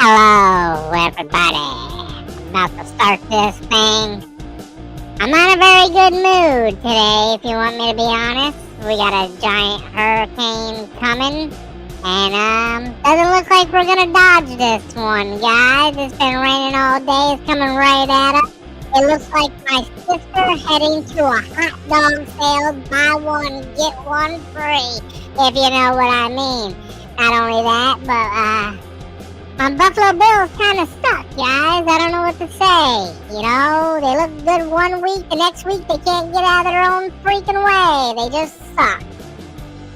Hello, everybody. About to start this thing. I'm not in a very good mood today, if you want me to be honest. We got a giant hurricane coming, and doesn't look like we're gonna dodge this one, guys. It's been raining all day. It's coming right at us. It looks like my sister heading to a hot dog sale. Buy one, get one free, if you know what I mean. Not only that, but my Buffalo Bills kind of suck, guys. I don't know what to say. You know, they look good one week, the next week they can't get out of their own freaking way. They just suck.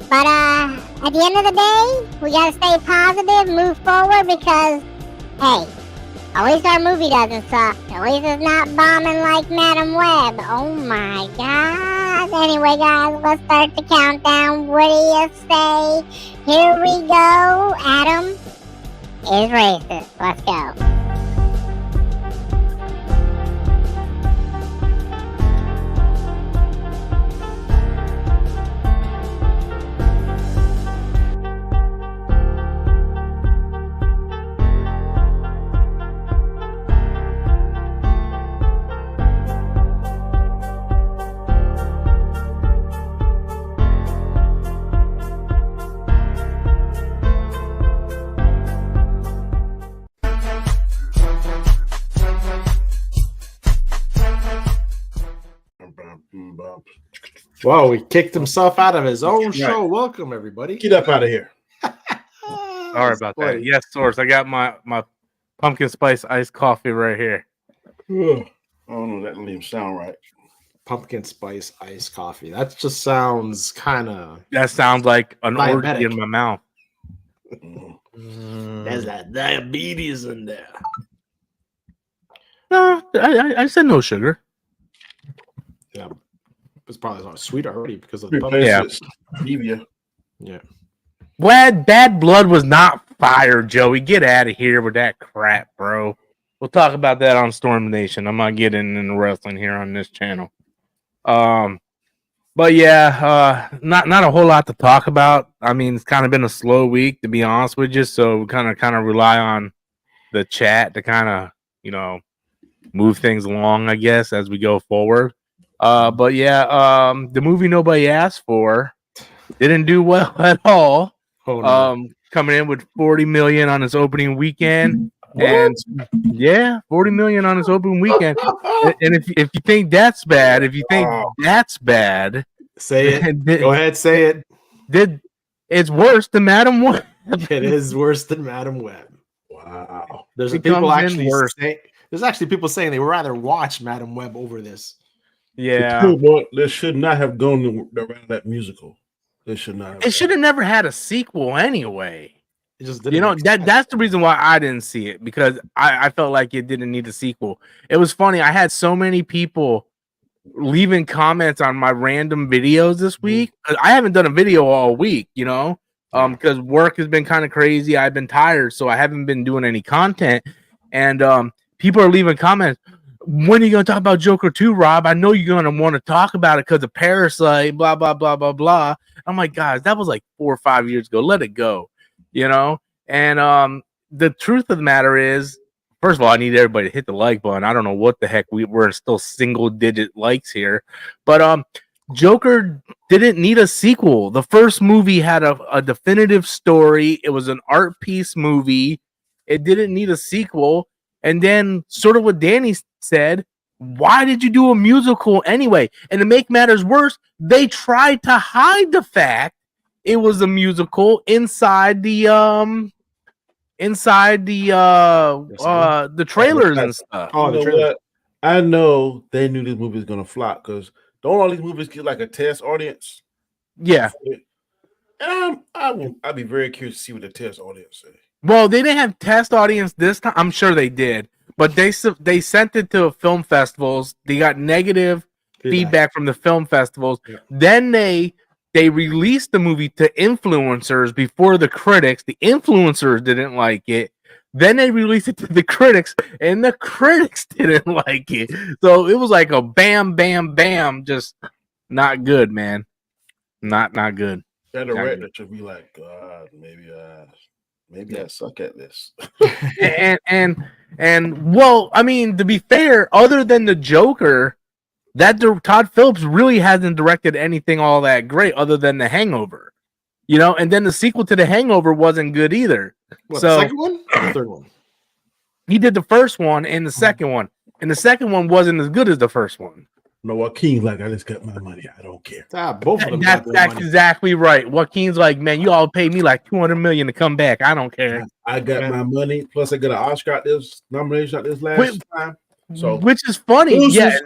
But at the end of the day, we gotta stay positive, move forward, because, hey, at least our movie doesn't suck. At least it's not bombing like Madam Web. Oh my god. Anyway, guys, let's start the countdown. What do you say? Here we go. Adam is racist. Let's go. Wow, he kicked himself out of his own show. Welcome, everybody. Get up out of here. Sorry about that. Yes, Source. I got my pumpkin spice iced coffee right here. I don't know. That doesn't even sound right. Pumpkin spice iced coffee. That just sounds kind of... That sounds like an diabetic. orgy in my mouth. There's that diabetes in there. No, I said no sugar. Yeah. It's probably not sweet already because of the stevia. Yeah. Bad Blood was not fired, Joey. Get out of here with that crap, bro. We'll talk about that on Storm Nation. I'm not getting into wrestling here on this channel. But yeah, not a whole lot to talk about. I mean, it's kind of been a slow week, to be honest with you. So we kind of rely on the chat to kind of, move things along, I guess, as we go forward. But yeah, the movie nobody asked for didn't do well at all. Oh, no. Coming in with 40 million on its opening weekend. What? And yeah, 40 million on its opening weekend. And if you think that's bad, say it. Go ahead, say it. It's worse than Madam Web. It is worse than Madam Web. Wow. There's actually people saying they would rather watch Madam Web over this. Yeah, this should not have gone around that musical. It should not. It should have never had a sequel anyway. It just didn't. That's the reason why I didn't see it, because I felt like it didn't need a sequel. It was funny. I had so many people leaving comments on my random videos this week. I haven't done a video all week, because work has been kind of crazy. I've been tired, so I haven't been doing any content. And people are leaving comments. When are you going to talk about Joker 2, Rob? I know you're going to want to talk about it because of Parasite, blah, blah, blah, blah, blah. I'm like, guys, that was like 4 or 5 years ago. Let it go, And the truth of the matter is, first of all, I need everybody to hit the like button. I don't know what the heck. We're still single-digit likes here. But Joker didn't need a sequel. The first movie had a definitive story. It was an art piece movie. It didn't need a sequel. And then, sort of what Danny said, why did you do a musical anyway? And to make matters worse, they tried to hide the fact it was a musical inside the trailers and stuff. Oh, the trailer. I know they knew this movie was gonna flop because don't all these movies get like a test audience? Yeah. And I'd be very curious to see what the test audience say. Well, they didn't have test audience this time. I'm sure they did, but they sent it to film festivals. They got negative feedback from the film festivals. Yeah. Then they released the movie to influencers before the critics. The influencers didn't like it. Then they released it to the critics, and the critics didn't like it. So it was like a bam, bam, bam, just not good, man. Not good. That director should be like, God, maybe Maybe I suck at this. and well, I mean, to be fair, other than the Joker, Todd Phillips really hasn't directed anything all that great other than The Hangover, you know. And then the sequel to The Hangover wasn't good either. What, So the second one or the third one? he did the first one and the second one, and the second one wasn't as good as the first one. No, Joaquin's like, I just got my money. I don't care. Both of them. That's exactly right. Joaquin's like, man, you all paid me like $200 million to come back. I don't care. I got my money. Plus, I got an Oscar at this nomination at this last time. So, which is funny. Yeah,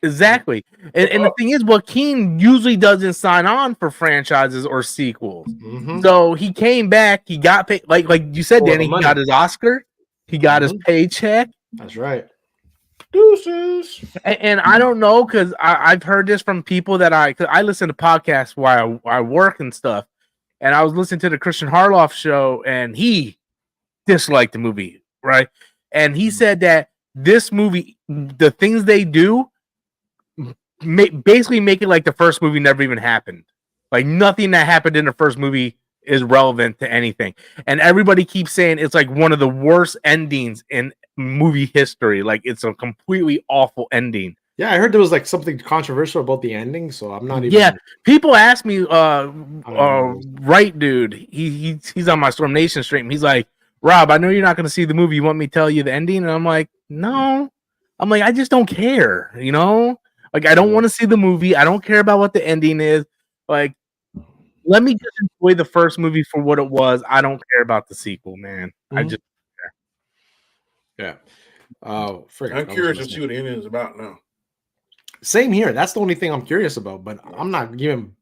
exactly. And the thing is, Joaquin usually doesn't sign on for franchises or sequels. Mm-hmm. So he came back. He got paid, like you said, Danny. He got his Oscar. He got his paycheck. That's right. deuces. And I don't know, because I've heard this from people that I listen to podcasts while I work and stuff. And I was listening to the Christian Harloff show, and he disliked the movie, right? And he said that this movie, the things they do, basically make it like the first movie never even happened. Like nothing that happened in the first movie is relevant to anything. And everybody keeps saying it's like one of the worst endings in movie history. Like it's a completely awful ending. Yeah, I heard there was like something controversial about the ending, so I'm not even. Yeah, people ask me, right, dude. He's on my Storm Nation stream. He's like, Rob, I know you're not going to see the movie. You want me to tell you the ending? And I'm like, no. I'm like, I just don't care. You know, like I don't want to see the movie. I don't care about what the ending is. Like, let me just enjoy the first movie for what it was. I don't care about the sequel, man. Mm-hmm. I just yeah. I'm curious to see what the ending is about now. Same here. That's the only thing I'm curious about, but I'm not giving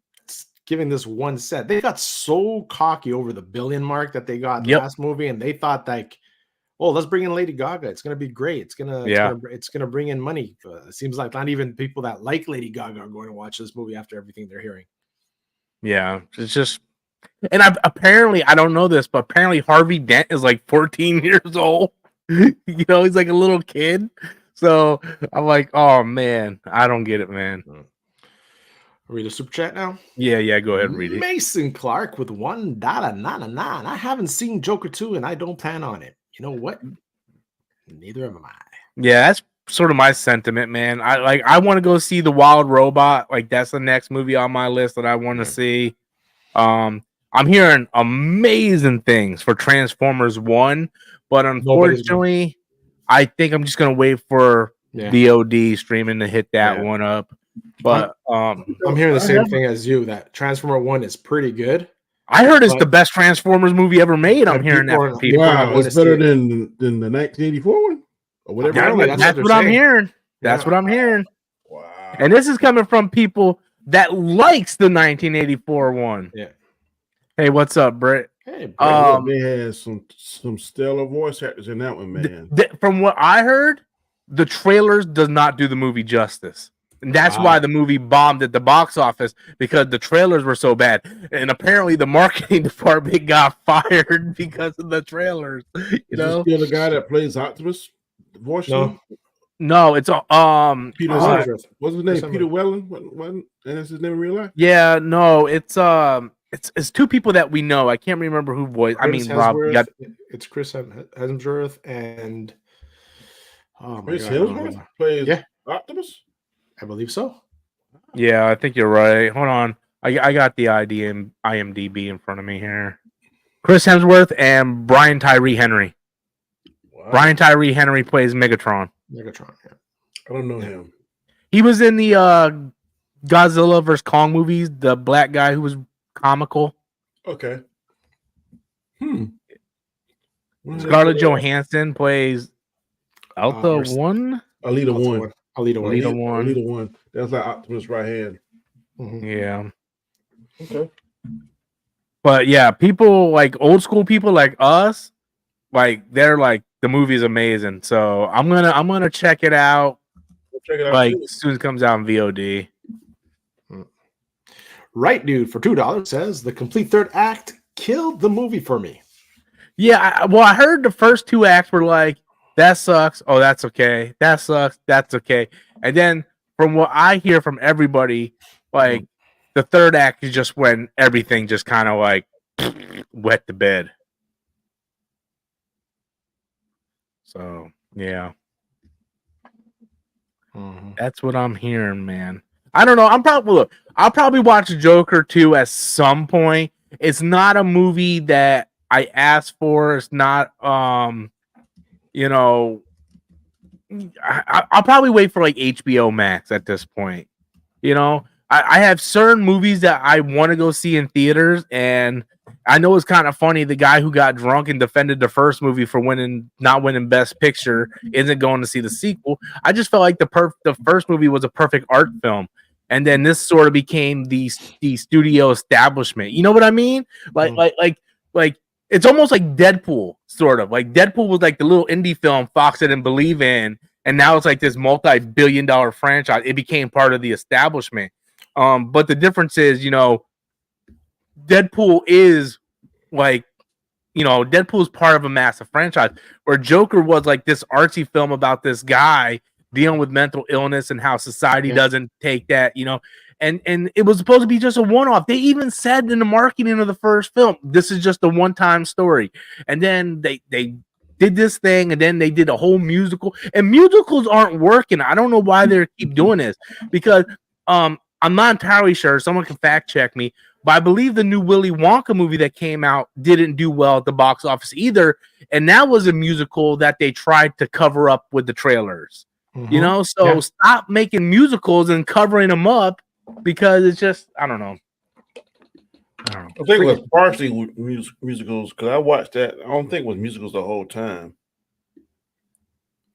this one set. They got so cocky over the billion mark that they got last movie, and they thought like, oh, let's bring in Lady Gaga. It's gonna be great. It's gonna bring in money. It seems like not even people that like Lady Gaga are going to watch this movie after everything they're hearing. Yeah, it's just, and apparently I don't know this, but apparently Harvey Dent is like 14 years old. You know, he's like a little kid. So I'm like, oh man, I don't get it, man. Read a super chat now. Yeah, go ahead and read it. Mason Clark with $1.99. I haven't seen Joker 2 and I don't plan on it. You know what? Neither am I. Yeah, that's sort of my sentiment, man. I want to go see The Wild Robot. Like that's the next movie on my list that I want to see. I'm hearing amazing things for Transformers 1, but unfortunately, I think I'm just gonna wait for VOD streaming to hit that one up. But I'm hearing the same thing as you, that Transformer 1 is pretty good. I heard it's the best Transformers movie ever made. I'm hearing that from people. Wow, it's better than the 1984 one or whatever. That's what I'm hearing. That's what I'm hearing. Wow. And this is coming from people that likes the 1984 one. Yeah. Hey, what's up, Britt? Hey, they had some stellar voice actors in that one, man. From what I heard, the trailers does not do the movie justice. And that's why the movie bombed at the box office, because the trailers were so bad. And apparently the marketing department got fired because of the trailers. You know, still the guy that plays Optimus voice? No, it's Peter. What's his name? Peter Welling. And that's his name in real life? Yeah, no, it's two people that we know. I can't remember who voiced. Rob. It's Chris Hemsworth and Chris Hemsworth plays Optimus. I believe so. Yeah, I think you're right. Hold on, I got the ID and IMDb in front of me here. Chris Hemsworth and Brian Tyree Henry. Wow. Brian Tyree Henry plays Megatron. Yeah. I don't know him. He was in the Godzilla vs. Kong movies. The black guy who was comical. Okay. Scarlett Johansson plays Alita 1. Alita 1. That's like Optimus' right hand. Mm-hmm. Yeah. Okay. But yeah, people like old school people like us, like they're like the movie's amazing. So I'm gonna check it out. Like as soon as it comes out in VOD. Right, dude, for $2 says the complete third act killed the movie for me. Yeah, I heard the first two acts were like, that sucks. Oh, that's okay. That sucks. That's okay. And then from what I hear from everybody, like the third act is just when everything just kind of like wet the bed. So yeah, Mhm. that's what I'm hearing, man. I don't know. I'll probably watch Joker 2 at some point. It's not a movie that I asked for. It's not you know, I'll probably wait for like HBO Max at this point. You know, I have certain movies that I want to go see in theaters, and I know it's kind of funny. The guy who got drunk and defended the first movie for not winning Best Picture, isn't going to see the sequel. I just felt like the first movie was a perfect art film, and then this sort of became the studio establishment. You know what I mean? Like it's almost like Deadpool, sort of. Like Deadpool was like the little indie film Fox didn't believe in, and now it's like this multi-billion-dollar franchise. It became part of the establishment. But the difference is, Deadpool is like, Deadpool is part of a massive franchise, where Joker was like this artsy film about this guy dealing with mental illness and how society doesn't take that, and it was supposed to be just a one-off. They even said in the marketing of the first film, this is just a one-time story. And then they did this thing, and then they did a whole musical, and musicals aren't working. I don't know why they keep doing this, because I'm not entirely sure. Someone can fact check me, but I believe the new Willy Wonka movie that came out didn't do well at the box office either, and that was a musical that they tried to cover up with the trailers. So stop making musicals and covering them up, because it's just, I don't know. I think it was partially musicals, because I watched that. I don't think it was musicals the whole time.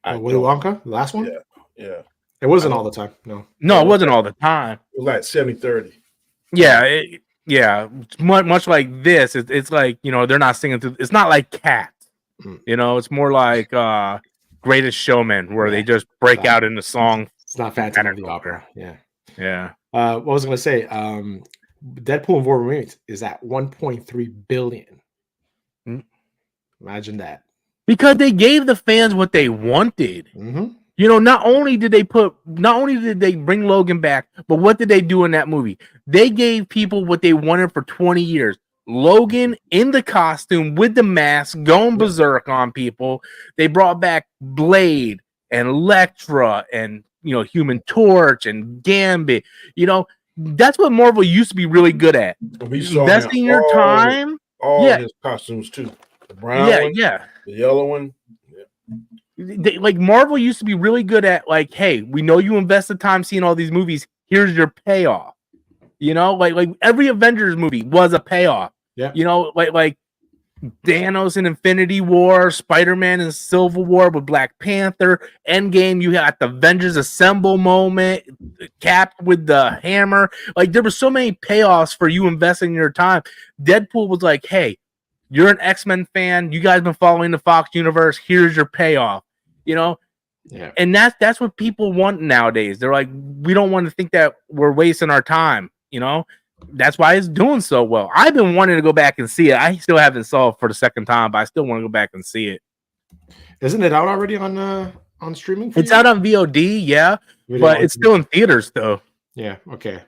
Willy Wonka, the last one? Yeah. It wasn't all the time. No, it wasn't all the time. It was like 70-30. Yeah. It's much like this. It's like, they're not singing through. It's not like Cats. It's more like Greatest Showman, where they just break out in the song. It's not Phantom of the Opera. Yeah. What was I going to say? Deadpool and Wolverine is at 1.3 billion. Imagine that. Because they gave the fans what they wanted. Not only did they bring Logan back, but what did they do in that movie? They gave people what they wanted for 20 years. Logan in the costume with the mask, going berserk on people. They brought back Blade and Elektra and Human Torch and Gambit. That's what Marvel used to be really good at. Investing your time. All his costumes too. The brown one, the yellow one. Like Marvel used to be really good at, like, hey, we know you invested time seeing all these movies. Here's your payoff. Like every Avengers movie was a payoff. Like Thanos in Infinity War, Spider-Man in Civil War with Black Panther, Endgame, you had the Avengers Assemble moment, Cap with the hammer. Like there were so many payoffs for you investing your time. Deadpool was like, hey, you're an X-Men fan. You guys been following the Fox universe. Here's your payoff. And that's what people want nowadays. They're like, we don't want to think that we're wasting our time. That's why it's doing so well. I've been wanting to go back and see it. I still haven't saw it for the second time, but I still want to go back and see it. Isn't it out already on streaming? It's out on VOD, but it's still in theaters though. Yeah. Okay.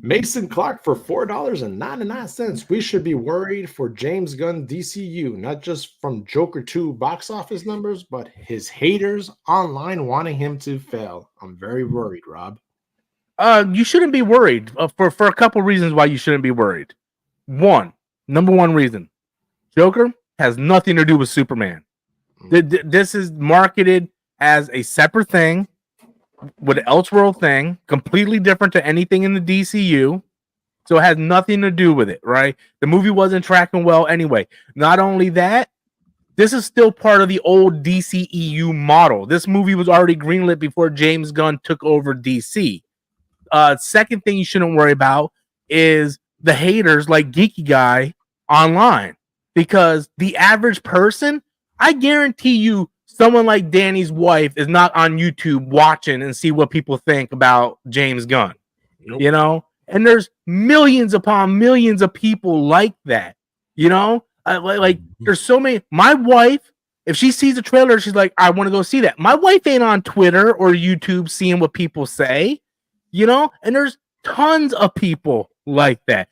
Mason Clark for $4.99. We should be worried for James Gunn DCU, not just from Joker 2 box office numbers, but his haters online wanting him to fail. I'm very worried, Rob. You shouldn't be worried for a couple reasons why you shouldn't be worried. Number one reason, Joker has nothing to do with Superman. This is marketed as a separate thing with an Elseworld thing, completely different to anything in the DCU. So it has nothing to do with it, right? The movie wasn't tracking well anyway. Not only that, this is still part of the old DCEU model. This movie was already greenlit before James Gunn took over DC. Second thing you shouldn't worry about is the haters like Geeky Guy online, because the average person, I guarantee you, someone like Danny's wife is not on YouTube watching and see what people think about James Gunn. Nope. And there's millions upon millions of people like that. Like there's so many. My wife, if she sees a trailer, she's like, I want to go see that. My wife ain't on Twitter or YouTube seeing what people say. And there's tons of people like that.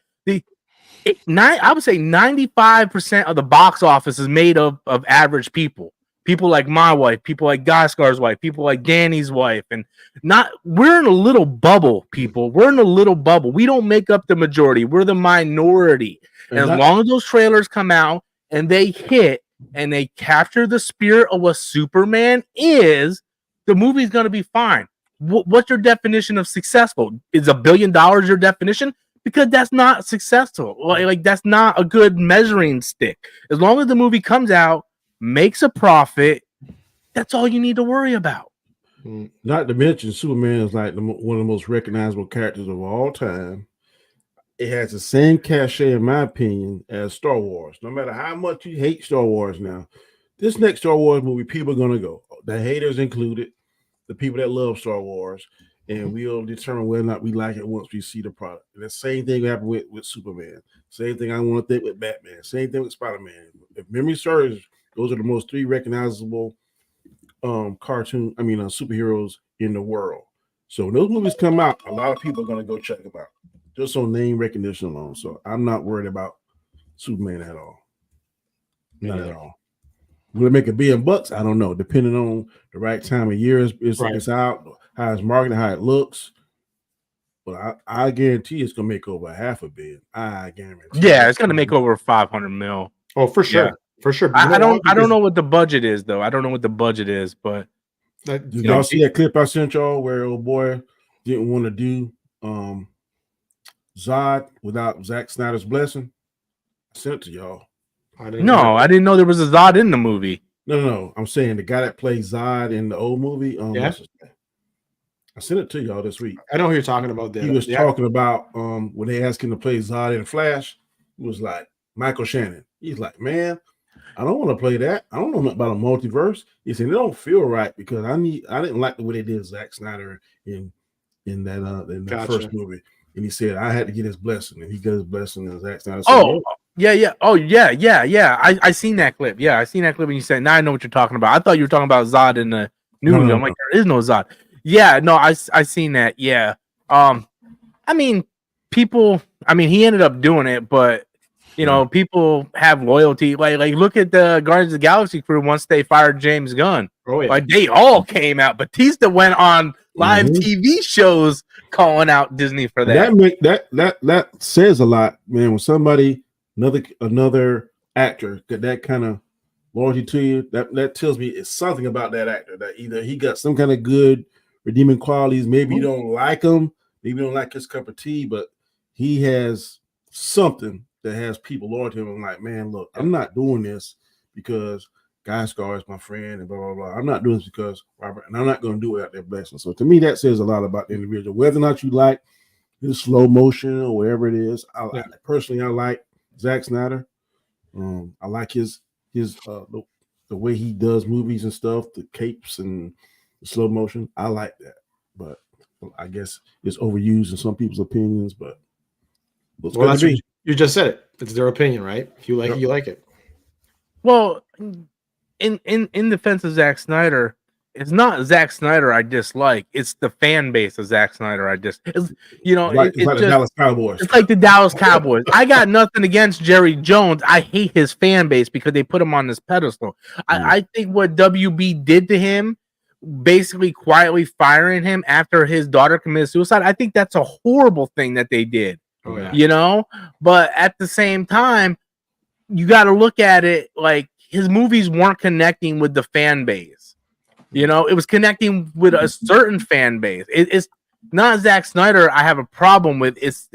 I would say 95% of the box office is made of average people. People like my wife, people like Goskar's wife, people like Danny's wife, and we're in a little bubble, people. We're in a little bubble. We don't make up the majority. We're the minority. And as long as those trailers come out and they hit and they capture the spirit of what Superman is, the movie's going to be fine. What's your definition of successful? Is $1 billion your definition? Because that's not successful. Like that's not a good measuring stick. As long as the movie comes out, makes a profit, that's all you need to worry about. Not to mention, Superman is like one of the most recognizable characters of all time. It has the same cachet, in my opinion, as Star Wars. No matter how much you hate Star Wars now, this next Star Wars movie, people are going to go. The haters included, the people that love Star Wars, and we'll determine whether or not we like it once we see the product. And the same thing happened with Superman. Same thing I want to think with Batman. Same thing with Spider-Man. If memory serves, those are the most 3 recognizable superheroes in the world. So when those movies come out, a lot of people are going to go check them out just on name recognition alone. So I'm not worried about Superman at all. Not at all. Will it make $1 billion? I don't know. Depending on the right time of year it's out, how it's marketed, how it looks. But I guarantee it's going to make over $500 million. I guarantee. Yeah, it's going to make over 500 mil. Oh, for sure. Yeah. For sure. I don't know what the budget is, though. I don't know what the budget is, but did y'all see that clip I sent y'all where old boy didn't want to do Zod without Zack Snyder's blessing? I sent it to y'all. I didn't know there was a Zod in the movie. No. I'm saying the guy that plays Zod in the old movie. Yeah. I sent it to y'all this week. I know who you're talking about. He was talking about when they asked him to play Zod in Flash. It was like Michael Shannon. He's like, man, I don't want to play that. I don't know nothing about a multiverse. He said it don't feel right because I didn't like the way they did Zack Snyder in that first movie. And he said I had to get his blessing, and he got his blessing, and Zack Snyder said, yeah. I seen that clip. Yeah, I seen that clip, and you said, now I know what you're talking about. I thought you were talking about Zod in the new movie. I'm like, there is no Zod. Yeah, no, I seen that. Yeah. He ended up doing it, but people have loyalty. Like look at the Guardians of the Galaxy crew once they fired James Gunn. Oh, yeah. Like they all came out. Batista went on live TV shows calling out Disney for that. That says a lot, man. When somebody, another actor got that kind of loyalty to you, that tells me it's something about that actor, that either he got some kind of good redeeming qualities. Maybe you don't like him, maybe you don't like his cup of tea, but he has something that has people loyal to him. I'm like, man, look, I'm not doing this because Guy Scar is my friend and blah, blah, blah. I'm not doing this because Robert, and I'm not going to do it without their blessing. So to me, that says a lot about the individual. Whether or not you like his slow motion or whatever it is, personally, I like Zack Snyder. I like his the way he does movies and stuff, the capes and the slow motion. I like that, but I guess it's overused in some people's opinions. But that's you just said it. It's their opinion, right? If you like it, you like it. Well, in defense of Zack Snyder, it's not Zack Snyder I dislike. It's the fan base of Zack Snyder I dislike. It's like the Dallas Cowboys. It's like the Dallas Cowboys. I got nothing against Jerry Jones. I hate his fan base because they put him on this pedestal. I think what WB did to him, basically quietly firing him after his daughter committed suicide, I think that's a horrible thing that they did. Oh, yeah. But at the same time, you got to look at it like his movies weren't connecting with the fan base. It was connecting with a certain fan base. It's not Zack Snyder I have a problem with. It's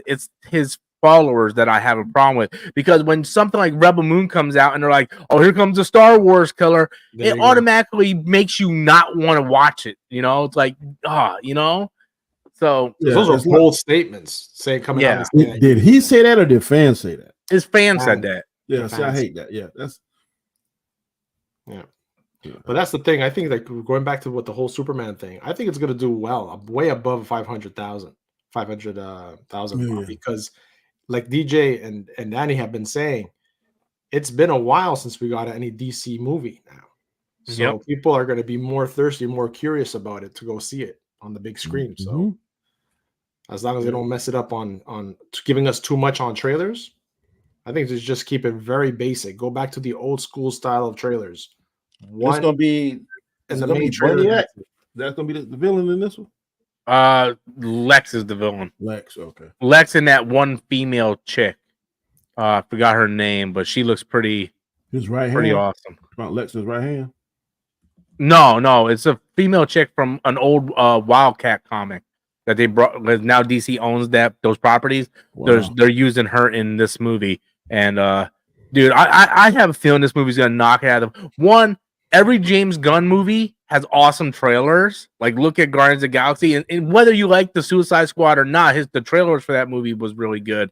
his followers that I have a problem with, because when something like Rebel Moon comes out and they're like, oh, here comes a Star Wars killer, it automatically makes you not want to watch it. It's like, So those are bold statements coming out. Did he say that or did fans say that? His fans said that. Yeah, see, I hate that. Yeah, but that's the thing. I think like going back to what the whole Superman thing, I think it's going to do well, way above 500,000 because like DJ and Danny have been saying, it's been a while since we got any DC movie now. So people are going to be more thirsty, more curious about it to go see it on the big screen. So as long as they don't mess it up on giving us too much on trailers, I think just keep it very basic. Go back to the old school style of trailers. It's One gonna be and it's the gonna main be trailer. Brainiac. that's it. That's gonna be the villain in this one. Lex is the villain. Lex. Okay. Lex and that one female chick. I forgot her name, but she looks pretty His right pretty hand. awesome. About Lex's right hand. No, it's a female chick from an old Wildcat comic that they brought. Now DC owns those properties. Wow. They're using her in this movie, and dude, I have a feeling this movie's gonna knock it out of one. Every James Gunn movie has awesome trailers. Like look at Guardians of the Galaxy, and whether you like the Suicide Squad or not, the trailers for that movie was really good.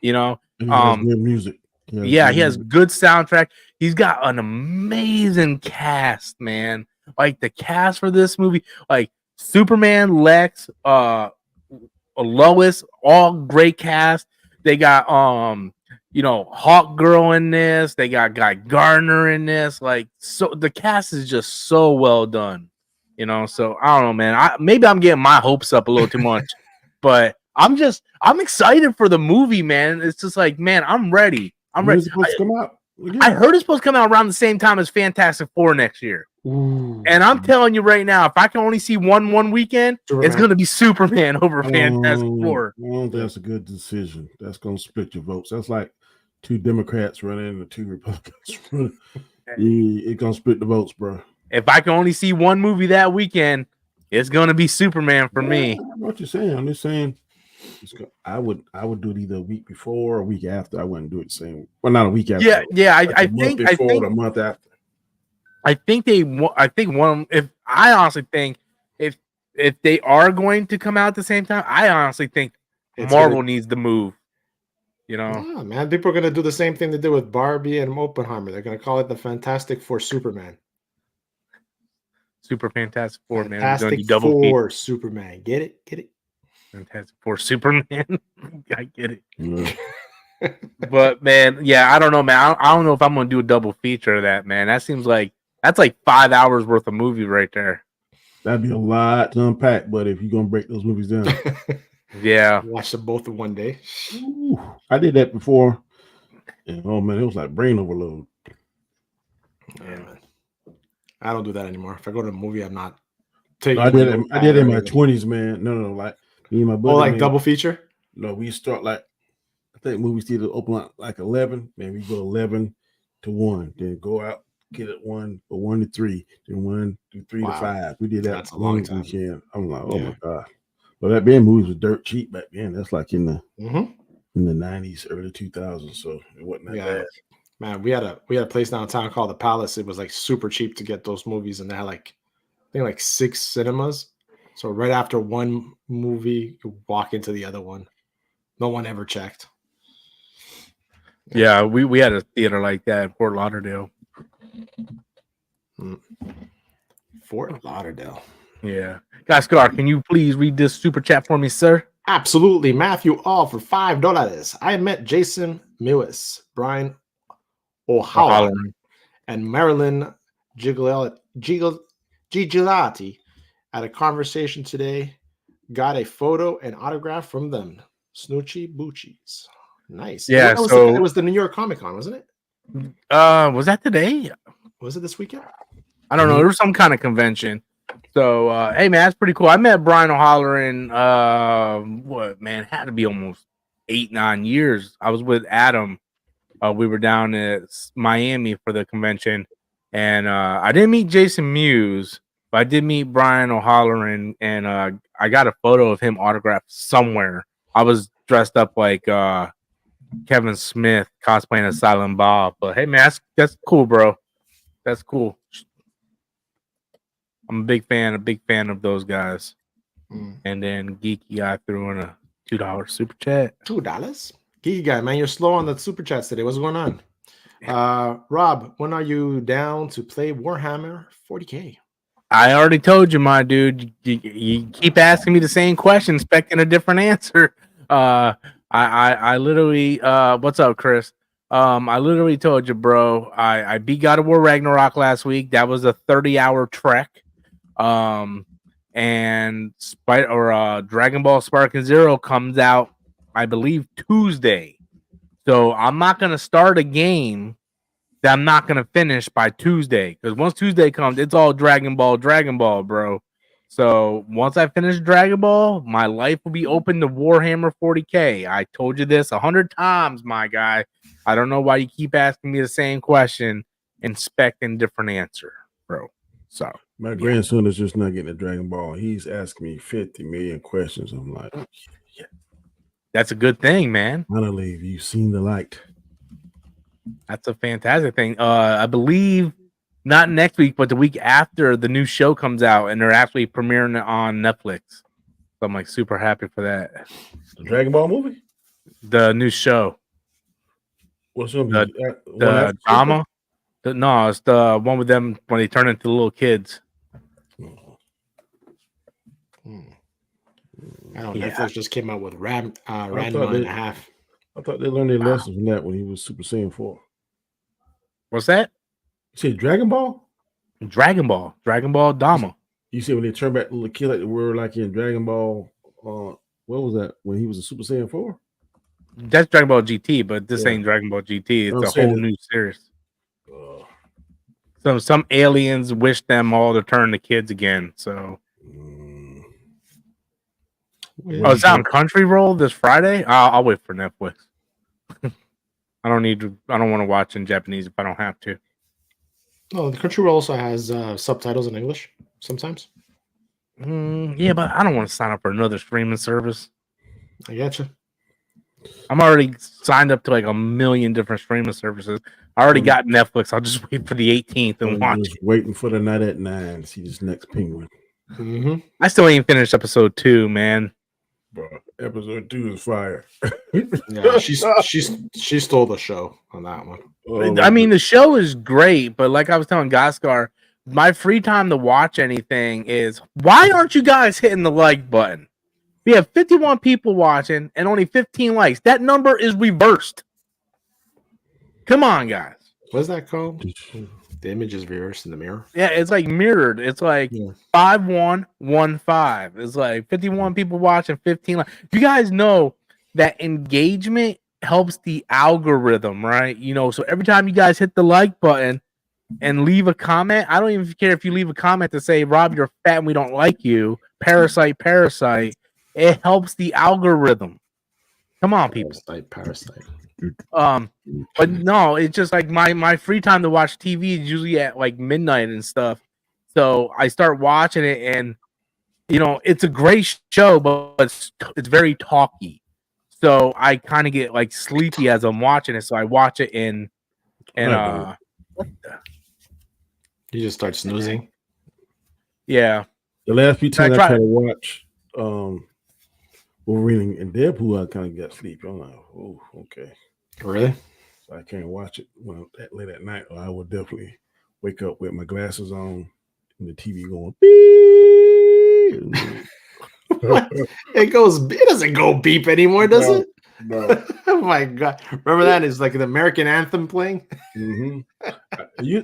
You know, And he has good music. he has good soundtrack. He's got an amazing cast, man. Like the cast for this movie, like Superman, Lex, Lois, all great cast. They got Hawk Girl in this. They got Guy Gardner in this. Like so, the cast is just so well done. So I don't know, man. Maybe I'm getting my hopes up a little too much, but I'm excited for the movie, man. It's just like, man, I'm ready. I'm ready. It's supposed to come out. I heard it's supposed to come out around the same time as Fantastic Four next year. Ooh. And I'm telling you right now, if I can only see one weekend, Superman. it's going to be Superman over Fantastic Four. I don't think that's a good decision. That's going to split your votes. That's like two Democrats running and two Republicans running. It's going to split the votes, bro. If I can only see one movie that weekend, it's going to be Superman for me. I know what you're saying. I'm just saying. I would do it either a week before or a week after. I wouldn't do it the same. Well, not a week after. Yeah. Like a month before or a month after. I think one. If I honestly think if they are going to come out at the same time, I honestly think Marvel needs to move. Yeah, man. People are gonna do the same thing they did with Barbie and Oppenheimer. They're gonna call it the Fantastic Four Superman. Super Fantastic Four, man. Fantastic Four Superman. Get it? Get it? Fantastic Four Superman. I get it. Yeah. But man, yeah, I don't know, man. I don't know if I'm gonna do a double feature of that, man. That seems like that's like 5 hours worth of movie right there. That'd be a lot to unpack, but if you're gonna break those movies down. Yeah. Watch them both in one day. Ooh, I did that before. And oh man, it was like brain overload. Yeah, man. I don't do that anymore. If I go to a movie, I'm not taking. I did it in my 20s, man. No, like me and my buddy. Oh, like man, double feature? No, we start like I think movies theater open up like 11. Man, we go 11 to 1, then go out, get it 1 or 1 to 3, then 1 to 3 to 5. We did that. That's a long time. Weekend. I'm like, oh my god. But that band movies was dirt cheap back then. That's like in the 90s, early 2000s. So it wasn't that bad. Man, we had a place downtown called the Palace. It was like super cheap to get those movies, and they had like I think like 6 cinemas. So right after one movie, you walk into the other one. No one ever checked. Yeah, we had a theater like that in Fort Lauderdale. Fort Lauderdale. Yeah. Guys, Scar, can you please read this super chat for me, sir? Absolutely. Matthew All for $5. I met Jason Mewis, Brian O'Halloran, and Marilyn Gigilati at a conversation today. Got a photo and autograph from them. Snoochie Boochies. Nice. Yeah, it was the New York Comic Con, wasn't it? Was that today? Was it this weekend? I don't know. There was some kind of convention. So, hey, man, that's pretty cool. I met Brian O'Halloran, had to be almost 8-9 years. I was with Adam. We were down at Miami for the convention, and I didn't meet Jason Mewes, but I did meet Brian O'Halloran, and I got a photo of him autographed somewhere. I was dressed up like Kevin Smith cosplaying as Silent Bob, but hey, man, that's cool, bro. That's cool. I'm a big fan of those guys. And then Geeky Guy threw in a $2 super chat. $2? Geeky Guy, man, you're slow on the super chats today. What's going on? Rob, when are you down to play Warhammer 40K? I already told you, my dude. You keep asking me the same question, expecting a different answer. I literally, what's up, Chris? I literally told you, bro. I beat God of War Ragnarok last week. That was a 30-hour trek. And Dragon Ball Sparking Zero comes out, I believe, Tuesday. So I'm not gonna start a game that I'm not gonna finish by Tuesday. Because once Tuesday comes, it's all Dragon Ball, bro. So once I finish Dragon Ball, my life will be open to Warhammer 40K. I told you this 100 times, my guy. I don't know why you keep asking me the same question, expecting different answer, bro. So my grandson is just not getting a Dragon Ball. He's asking me 50 million questions. I'm like, yeah. That's a good thing, man. Finally, you've seen the light. That's a fantastic thing. I believe not next week, but the week after the new show comes out, and they're actually premiering it on Netflix. So I'm like super happy for that. The Dragon Ball movie? The new show. What's up? The drama? No, it's the one with them when they turn into little kids. I don't know. Netflix just came out with Ranma and a half. I thought they learned their lesson from that when he was Super Saiyan 4. What's that? You said Dragon Ball? Dragon Ball Dama. You said when they turned back to the kid like they were like in Dragon Ball. What was that when he was a Super Saiyan 4? That's Dragon Ball GT, but this ain't Dragon Ball GT. It's a whole new series. So some aliens wish them all to turn to kids again. So, it's on Crunchyroll this Friday. I'll wait for Netflix. I don't want to watch in Japanese if I don't have to. Oh, the Crunchyroll also has subtitles in English sometimes. Yeah, but I don't want to sign up for another streaming service. I gotcha. I'm already signed up to like a million different streaming services. I already got Netflix. I'll just wait for the 18th and watch. Just waiting for the night at 9 to see this next penguin. I still ain't finished episode 2, man. Bro, episode 2 is fire. Yeah, she stole the show on that one. I mean, the show is great, but like I was telling Gaskar, my free time to watch anything is why aren't you guys hitting the like button? We have 51 people watching and only 15 likes. That number is reversed. Come on, guys. What's that called? The image is reversed in the mirror. Yeah, it's like mirrored. It's like 5115. It's like 51 people watching, 15 likes. You guys know that engagement helps the algorithm, right? You know, so every time you guys hit the like button and leave a comment, I don't even care if you leave a comment to say, Rob, you're fat and we don't like you. Parasite. It helps the algorithm. Come on, people. Parasite. But no, it's just like my free time to watch TV is usually at like midnight and stuff. So I start watching it, and you know it's a great show, but it's very talky. So I kind of get like sleepy as I'm watching it. So I watch it you just start snoozing. Yeah. The last few times I tried to watch Wolverine and Deadpool, I kind of got sleepy. I'm like, oh, okay. Really? So I can't watch it that late at night, or I will definitely wake up with my glasses on and the TV going beep. It doesn't go beep anymore, does it? No. Oh my god! Remember that? It's like the American anthem playing. You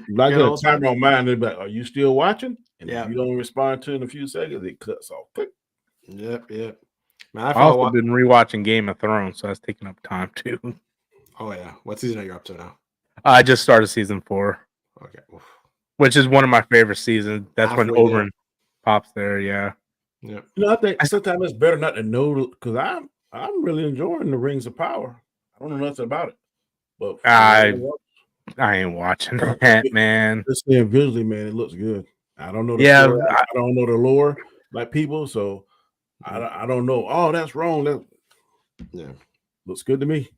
like a timer on mine. They're like, "Are you still watching?" And if you don't respond to it in a few seconds, it cuts off. Yep. Man, I've also been rewatching Game of Thrones, so that's taking up time too. Oh yeah, what season are you up to now? I just started season 4. Okay, which is one of my favorite seasons. That's when Oberyn pops there. Yeah. You know, I think sometimes it's better not to know because I'm really enjoying the Rings of Power. I don't know nothing about it, but I ain't watching that, man. Just saying visually, man, it looks good. I don't know. I don't know the lore like people, so I don't know. Oh, that's wrong. Looks good to me.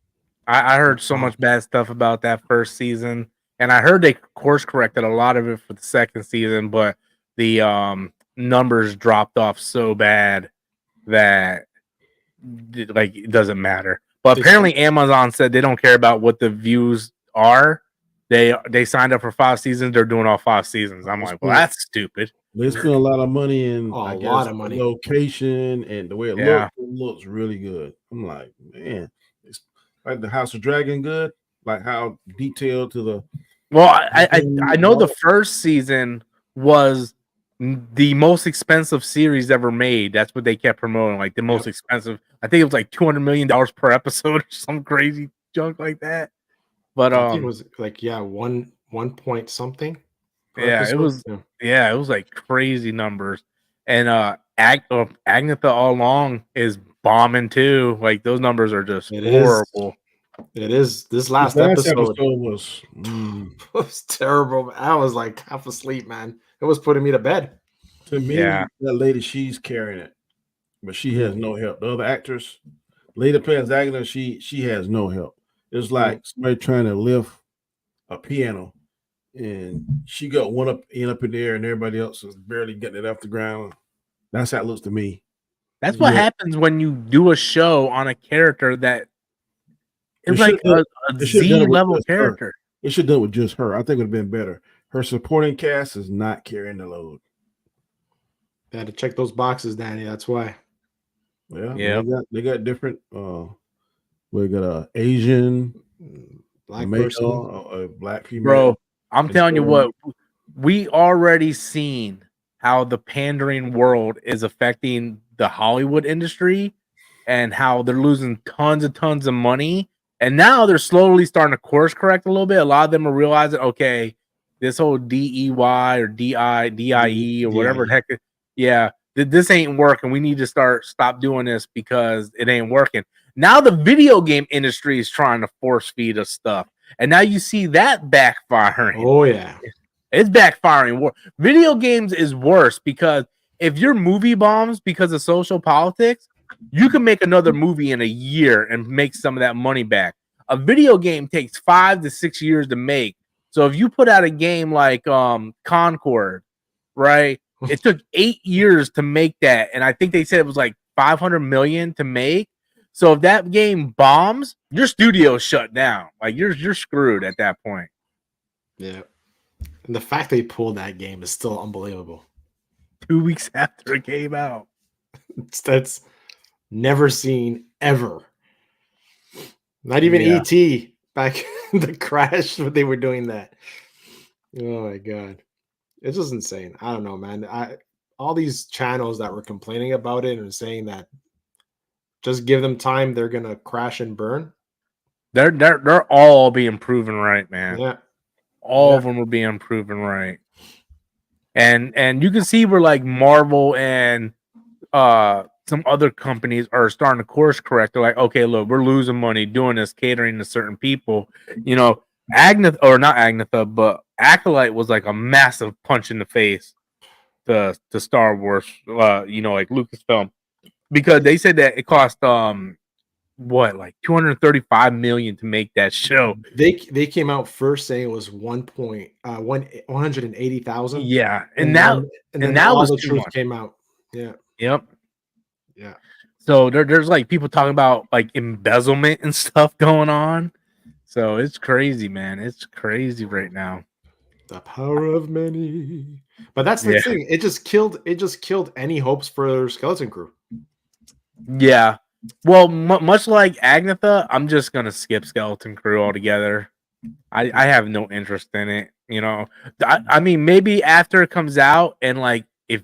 I heard so much bad stuff about that first season, and I heard they course corrected a lot of it for the second season, but the numbers dropped off so bad that like it doesn't matter. But apparently Amazon said they don't care about what the views are. They signed up for 5 seasons. They're doing all 5 seasons. I'm like, well, that's stupid. They spend a lot of money in a lot of money location and the way it looks really good. I'm like, man, it's like the House of Dragon good, like how detailed to the. Well, I know the first season was the most expensive series ever made. That's what they kept promoting, like the most expensive. I think it was like $200 million per episode or some crazy junk like that. But I think it was like 1 point something. per yeah, it episode. was Yeah. it was like crazy numbers. And Agnetha All Along is bombing too. Like those numbers are just It is. horrible. It is. This last Last episode was was terrible. I was like half asleep, man. It was putting me to bed. to me. Yeah. That lady, she's carrying it, but she has no help. The other actress, lady playing Agatha, she has no help. It's like somebody trying to lift a piano, and she got one up in the air, and everybody else is barely getting it off the ground. That's how it looks to me. That's what Yeah. happens when you do a show on a character that is They like should've a they should've done it Z with level just her. character. It should have done with just her. I think it would have been better. Her supporting cast is not carrying the load. They had to check those boxes, Danny. That's why. Yeah, Yep. they got different. We got a Asian, Black male, person. a black female. Bro, I'm And telling you so- what, we already seen how the pandering world is affecting the Hollywood industry and how they're losing tons of money. And now they're slowly starting to course correct a little bit. A lot of them are realizing, okay, this whole DEY or DIE or whatever the heck, this ain't working. We need to stop doing this because it ain't working. Now the video game industry is trying to force feed us stuff. And now you see that backfiring. Oh yeah. It's backfiring. Video games is worse because if you're movie bombs because of social politics, you can make another movie in a year and make some of that money back. A video game takes 5 to 6 years to make. So if you put out a game like Concord, right? It took 8 years to make that, and I think they said it was like 500 million to make. So if that game bombs, your studio's shut down. Like you're screwed at that point. Yeah. And the fact they pulled that game is still unbelievable. 2 weeks after it came out. That's never seen ever. Not even Yeah. ET back in the crash when they were doing that. Oh my god. It's just insane. I don't know, man. All these channels that were complaining about it and saying that just give them time, they're gonna crash and burn. They're all being proven right, man. Yeah. All of them are being proven right. And you can see where like Marvel and some other companies are starting to course correct. They're like, okay, look, we're losing money doing this, catering to certain people. You know, but Acolyte was like a massive punch in the face to Star Wars, like Lucasfilm, because they said that it cost like 235 million to make that show. They came out first saying it was 180,000. Yeah, and then that all was the too truth much. came out. Yeah. Yep. Yeah. So there's like people talking about like embezzlement and stuff going on. So it's crazy, man. It's crazy right now. The power of many. But that's the Yeah. thing. It just killed any hopes for Skeleton Crew. Yeah. Well, much like Agnetha, I'm just gonna skip Skeleton Crew altogether. I have no interest in it. You know, I mean, maybe after it comes out and like if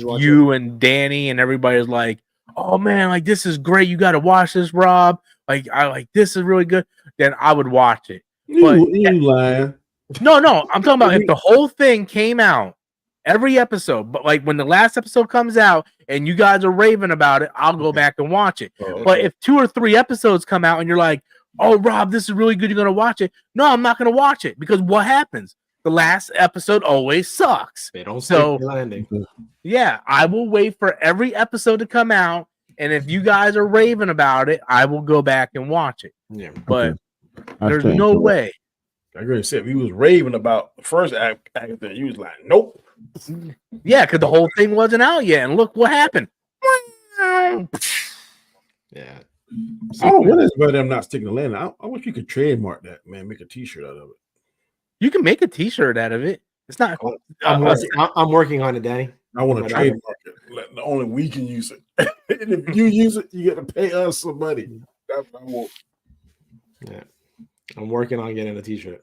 watch you and Danny and everybody's like, oh man, like this is great, you got to watch this, Rob. Like I like this is really good. Then I would watch it. But- You lying? No, I'm talking about if the whole thing came out, every episode, but like when the last episode comes out and you guys are raving about it, I'll go back and watch it. But if 2 or 3 episodes come out and you're like, oh, Rob, this is really good, you're going to watch it. No, I'm not going to watch it because what happens? The last episode always sucks. They don't So- stick the landing. Yeah, I will wait for every episode to come out. And if you guys are raving about it, I will go back and watch it. Yeah. But I there's stand no corrected. way. I agree. Said he was raving about the first Agatha. You was like, nope. Yeah, because the whole thing wasn't out yet. And look what happened. Yeah. I don't realize about them not sticking the landing. I wish you could trademark that, man. Make a T-shirt out of it. You can make a T-shirt out of it. It's not. I'm working on it, Danny. I want to But trademark it. Like, only we can use it. And if you use it, you got to pay us some money. That's what I want. Yeah. I'm working on getting a t-shirt.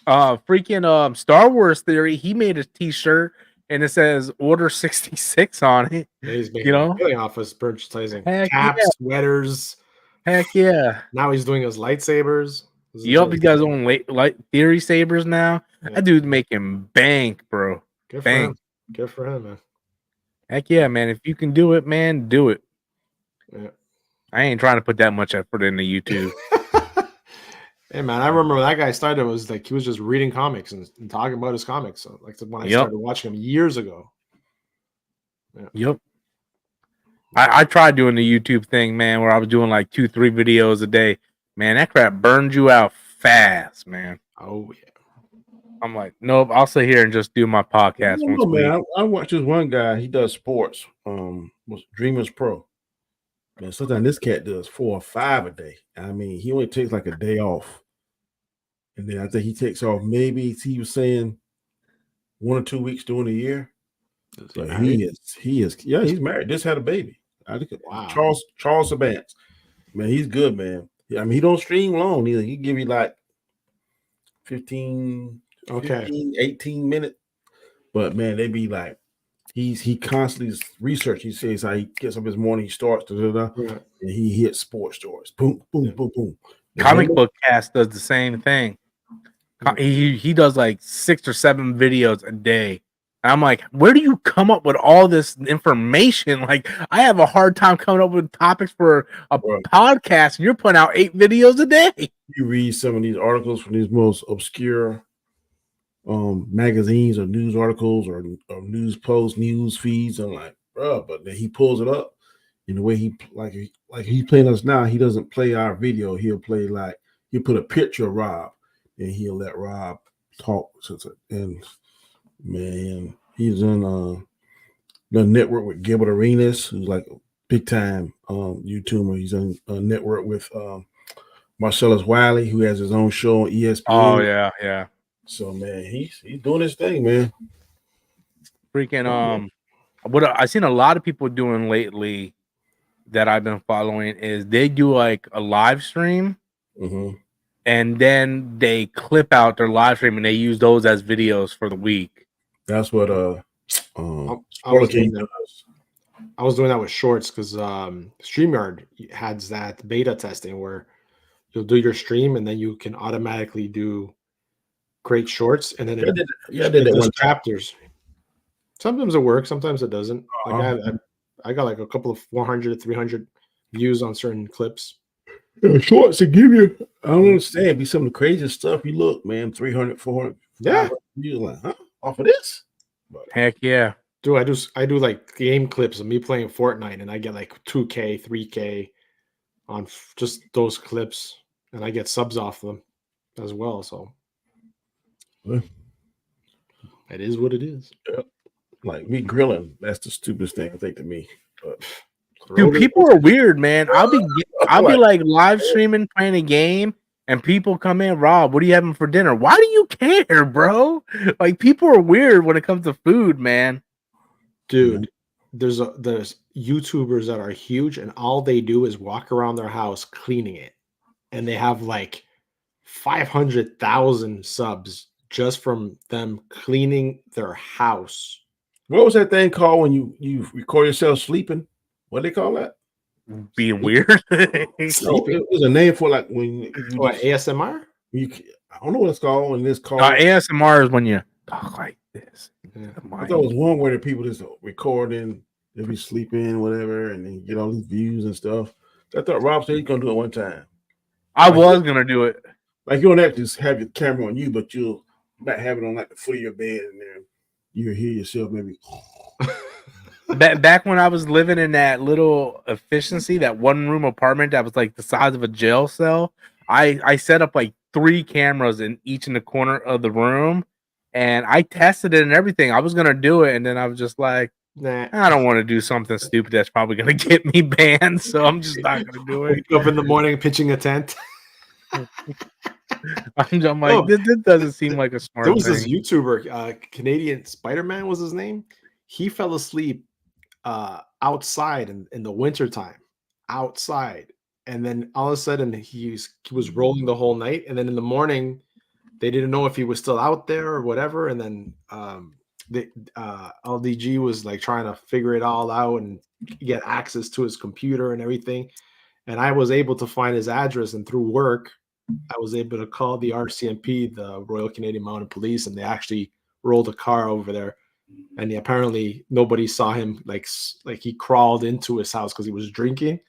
Freaking Star Wars Theory, he made a T-shirt and it says Order 66 on it. Yeah, he's making You know? a killing off his merchandising. Heck Caps, yeah. sweaters, Heck yeah. Now he's doing his lightsabers. Yup, he got his own light theory sabers now. Yeah. That dude's making bank, bro. Good for Bank. him. Good for him, man. Heck yeah, man. If you can do it, man, do it. Yeah. I ain't trying to put that much effort into YouTube. Hey man, I remember when that guy started, it was like he was just reading comics and talking about his comics. So, like when I started watching him years ago. Yeah. Yep. I tried doing the YouTube thing, man, where I was doing like 2-3 videos a day. Man, that crap burns you out fast, man. Oh yeah. I'm like, nope, I'll sit here and just do my podcast once a week. Man, I watch this one guy. He does sports. Was Dreamers Pro. Man, sometimes this cat does 4 or 5 a day. I mean, he only takes like a day off, and then I think he takes off maybe he was saying 1 or 2 weeks during the year. But he is, yeah, he's married. Just had a baby. I think Charles Sabance. Man, he's good, man. I mean, he don't stream long either. He give you like 15, 18 minutes. But man, they be like, he constantly research. He says how he gets up his morning, he starts and he hits sports stores. Boom, boom, boom, boom. Comic Book Cast does the same thing. He does like 6 or 7 videos a day. And I'm like, where do you come up with all this information? Like, I have a hard time coming up with topics for a podcast, and you're putting out 8 videos a day. You read some of these articles from these most obscure magazines or news articles or news posts, news feeds. I'm like, bro, but then he pulls it up in the way he he's playing us now. He doesn't play our video. He'll play he'll put a picture of Rob and he'll let Rob talk. And man, he's in the network with Gilbert Arenas, who's like a big time YouTuber. He's in a network with Marcellus Wiley, who has his own show on ESPN. Oh yeah. So man, he's doing his thing, man. Freaking what I've seen a lot of people doing lately that I've been following is they do like a live stream, and then they clip out their live stream and they use those as videos for the week. That's what I was doing that with shorts because StreamYard has that beta testing where you'll do your stream and then you can automatically create shorts and then it does chapters. Sometimes it works, sometimes it doesn't. Like I got like a couple of 400 300 views on certain clips. Shorts to give you, I don't understand, be some of the craziest stuff. You look, man, 300 400 you're like, huh? Off of this? But, heck yeah. Dude, I do like game clips of me playing Fortnite and I get like 2K 3K on just those clips and I get subs off them as well, so it is what it is. Yeah. Like me grilling, that's the stupidest thing I think to me. But dude, people are weird, man. I'll be like live streaming, playing a game, and people come in, Rob, what are you having for dinner? Why do you care, bro? Like, people are weird when it comes to food, man. Dude, there's YouTubers that are huge, and all they do is walk around their house cleaning it, and they have like 500,000 subs just from them cleaning their house. What was that thing called when you record yourself sleeping? What do they call that? Being weird. There's a name for like when you ASMR? I don't know what it's called. And it's called ASMR is when you talk like this. Yeah. I thought it was one where the people just recording, they'll be sleeping, whatever, and then get all these views and stuff. I thought Rob said he's gonna do it one time. I was gonna do it. Like you don't have to just have your camera on you, but you might have it on like the foot of your bed, and then you'll hear yourself maybe. Back when I was living in that little efficiency, that 1-room apartment that was like the size of a jail cell, I set up like 3 cameras in the corner of the room, and I tested it and everything. I was gonna do it, and then I was just like, nah, I don't want to do something stupid that's probably gonna get me banned, so I'm just not gonna do it. Wake up in the morning pitching a tent. I'm like, this doesn't seem like a smart thing. There was this YouTuber, Canadian Spider-Man was his name. He fell asleep outside in the wintertime, outside. And then all of a sudden he was rolling the whole night. And then in the morning, they didn't know if he was still out there or whatever. And then LDG was like trying to figure it all out and get access to his computer and everything. and I was able to find his address, and through work, I was able to call the RCMP, the Royal Canadian Mounted Police, and they actually rolled a car over there. And apparently nobody saw him, like he crawled into his house because he was drinking.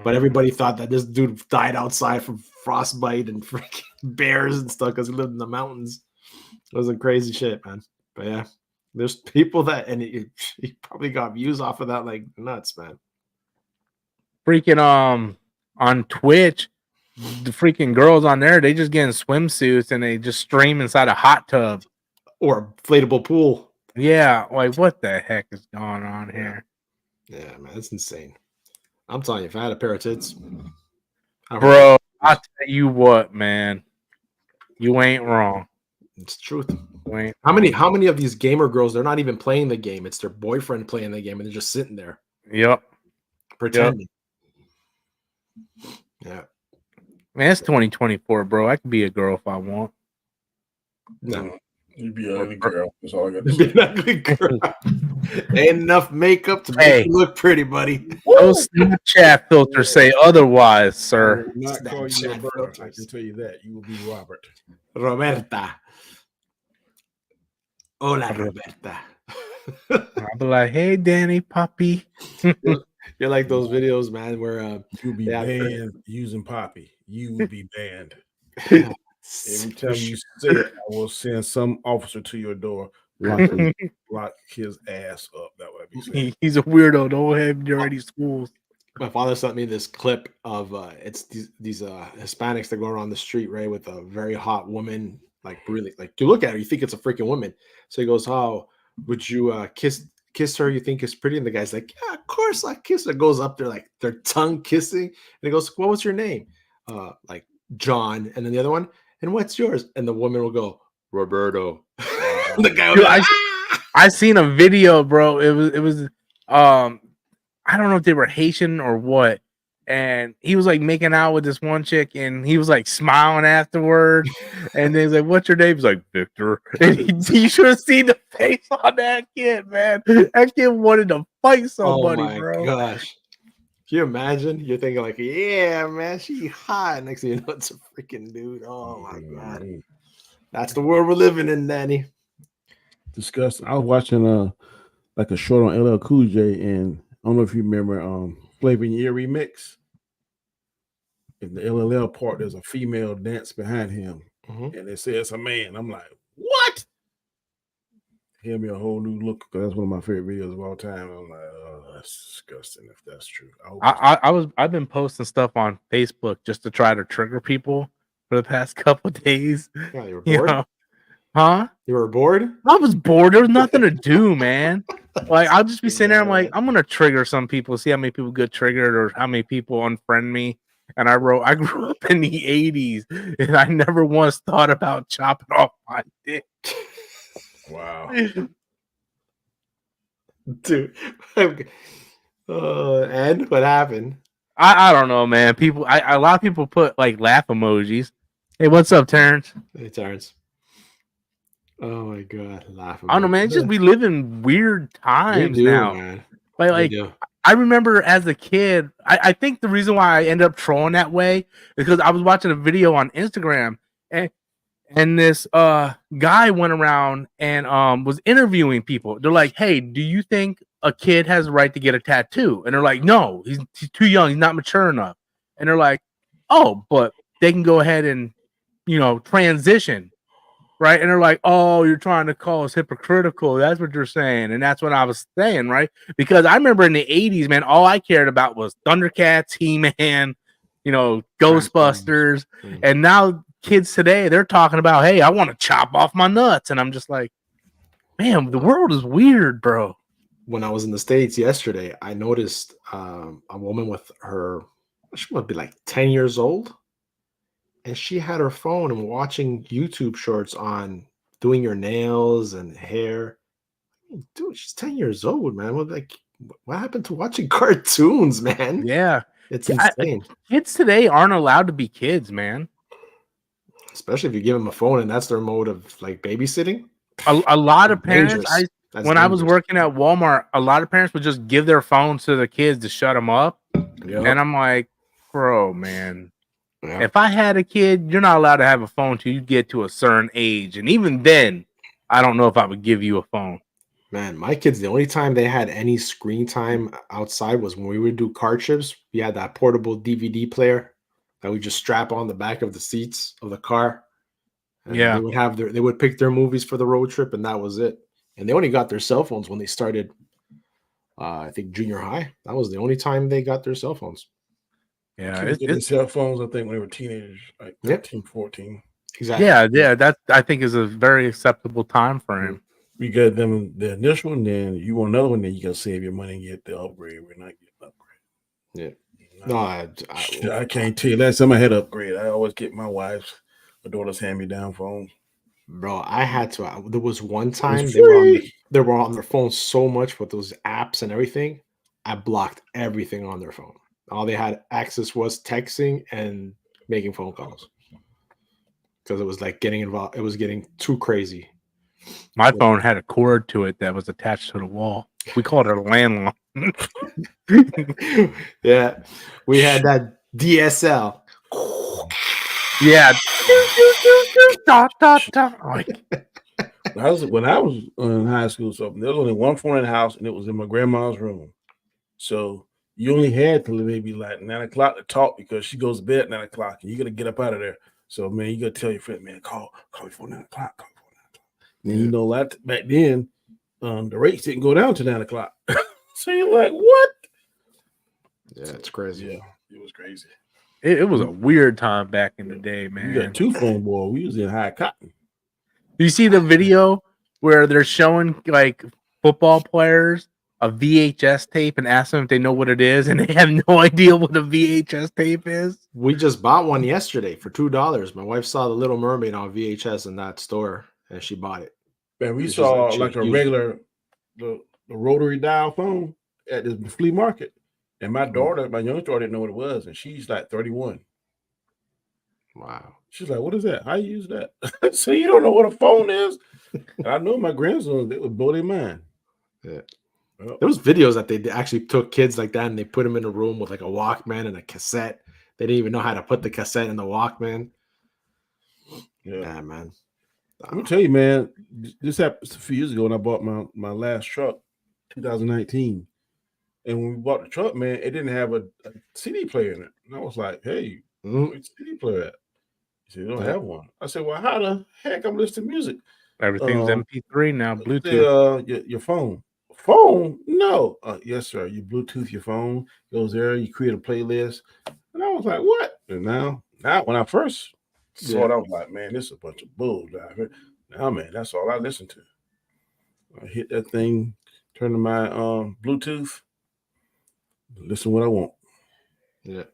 But everybody thought that this dude died outside from frostbite and freaking bears and stuff because he lived in the mountains. It was some crazy shit, man. But yeah, there's people that, and he probably got views off of that like nuts, man. Freaking on Twitch, the freaking girls on there, they just get in swimsuits and they just stream inside a hot tub or inflatable pool. Yeah, like what the heck is going on here? Yeah, man, it's insane. I'm telling you, if I had a pair of tits, bro, I'll tell you what, man, you ain't wrong. It's truth. Wait, how many of these gamer girls? They're not even playing the game; it's their boyfriend playing the game, and they're just sitting there. Yep, pretending. Yep. Yeah, man, it's 2024, bro. I can be a girl if I want. No. You'd be an ugly girl. That's all I got to say. Be an ugly girl. Ain't enough makeup to make you look pretty, buddy. Those Snapchat filters say otherwise, sir. I will not call you Roberta. I can tell you that. You will be Robert. Roberta. Hola, Roberta. I'll be like, hey, Danny, puppy. You're like those videos, man, where you'll be banned using Poppy. You will be banned. Every time you say it, I will send some officer to your door, lock his ass up. That would be saying. He's a weirdo. Don't have dirty schools. My father sent me this clip of it's these Hispanics that go around the street, right, with a very hot woman, like really, like you look at her, you think it's a freaking woman. So he goes, "Oh, would you kiss her? You think it's pretty?" And the guy's like, "Yeah, of course I kiss her." Goes up there like their tongue kissing, and he goes, "What was your name?" Like John, and then the other one. "And what's yours?" And the woman will go, "Roberto." The guy will go, I seen a video, bro. It was I don't know if they were Haitian or what. And he was like making out with this one chick and he was like smiling afterward. And then he's like, "What's your name?" He's like, "Victor." And you should have seen the face on that kid, man. That kid wanted to fight somebody, bro. Oh my gosh. Can you imagine? You're thinking like, "Yeah, man, she hot." Next thing you know, it's a freaking dude. Oh my god, that's the world we're living in, Danny. Disgusting. I was watching like a short on LL Cool J, and I don't know if you remember Flavor in Your Ear remix. In the LLL part, there's a female dance behind him, and they say it's a man. I'm like, what? Give me a whole new look because that's one of my favorite videos of all time. I'm like, oh, that's disgusting if that's true. I've been posting stuff on Facebook just to try to trigger people for the past couple of days. Yeah, you were bored. You know? Huh? You were bored? I was bored. There was nothing to do, man. Like I'll just be sitting there. I'm like, I'm gonna trigger some people, see how many people get triggered or how many people unfriend me. And I grew up in the 80s, and I never once thought about chopping off my dick. Wow, dude. And what happened? I don't know, man. People, a lot of people put like laugh emojis. Hey, what's up, Terrence? Hey, Terrence. Oh my god, laugh. I don't know, man. It's just we live in weird times now. Man. Like I remember as a kid, I think the reason why I ended up trolling that way is because I was watching a video on Instagram and this guy went around and was interviewing people. They're like, "Hey, do you think a kid has the right to get a tattoo?" And they're like, "No, he's too young, he's not mature enough." And they're like, "Oh, but they can go ahead and, transition." Right. And they're like, "Oh, you're trying to call us hypocritical." That's what you're saying. And that's what I was saying, right? Because I remember in the 80s, man, all I cared about was Thundercats, He-Man, Ghostbusters. And now kids today, they're talking about, "Hey, I want to chop off my nuts." And I'm just like, man, the world is weird, bro. When I was in the States yesterday, I noticed a woman with she must be like 10 years old. And she had her phone and watching YouTube shorts on doing your nails and hair. Dude, she's 10 years old, man. What happened to watching cartoons, man? Yeah. It's insane. Kids today aren't allowed to be kids, man. Especially if you give them a phone and that's their mode of like babysitting. A lot of parents, I was dangerous. working at Walmart, a lot of parents would just give their phones to the kids to shut them up. Yep. And I'm like, bro, man. Yeah. If I had a kid, you're not allowed to have a phone till you get to a certain age, and even then, I don't know if I would give you a phone. Man, my kids, the only time they had any screen time outside was when we would do car trips. We had that portable DVD player that we just strap on the back of the seats of the car. And Yeah. they would pick their movies for the road trip, and that was it. And they only got their cell phones when they started, I think, junior high. That was the only time they got their cell phones. Yeah, Kids get their cell phones, I think, when they were teenagers, like 13, 14. Exactly. yeah. That I think is a very acceptable time for him. You got them the initial one, then you want another one, then you gotta save your money and get the upgrade. We're not getting upgrade. Yeah. No, I can't tell you. Last time I had an upgrade, I always get my wife's, my daughter's hand-me-down phone. bro, I had to. There was one time was they were on their phone so much with those apps and everything. I blocked everything on their phone. All they had access was texting and making phone calls because it was like getting involved. It was getting too crazy. My phone had a cord to it that was attached to the wall. We called it a landline. Yeah, we had that DSL. Yeah. Dot, dot, dot. Like, When I was in high school, so there was only one phone in the house, and it was in my grandma's room. So you only had till maybe like 9 o'clock to talk because she goes to bed at 9 o'clock, and you got to get up out of there. So man, you got to tell your friend, man, call me for 9 o'clock. Call me for 9 o'clock. And you know, like back then, the rates didn't go down to 9 o'clock. So you're like, what? Yeah, it's crazy. Yeah, it was crazy. it was a weird time back in the day, man. You got two phone boy. We was in high cotton. You see the video where they're showing like football players a VHS tape and ask them if they know what it is, and they have no idea what a VHS tape is? We just bought one yesterday for $2. My wife saw The Little Mermaid on VHS in that store, and she bought it. Man, we This is saw like like a cheap. regular the rotary dial phone at the flea market. And my daughter, my youngest daughter, didn't know what it was, and she's like 31. Wow. She's like, "What is that? How you use that?" So you don't know what a phone is? And I know my grandson, they would blow their mind. Yeah. Well, There was videos that they actually took kids like that and they put them in a room with like a Walkman and a cassette. They didn't even know how to put the cassette in the Walkman. Yeah, man. I'm gonna tell you, man. This happened a few years ago when I bought my last truck, 2019. And when we bought the truck, man, it didn't have a CD player in it. And I was like, "Hey, where's the CD player at?" He said, "You don't have one." I said, "Well, how the heck I'm listening to music?" Everything's MP3 now, Bluetooth. Your phone. Phone? No. Yes, sir. You Bluetooth your phone, goes there, you create a playlist. And I was like, what? And now when I first saw it, I was like, man, this is a bunch of bull. Now, man, that's all I listen to. I hit that thing, turn to my Bluetooth, listen what I want. Yeah.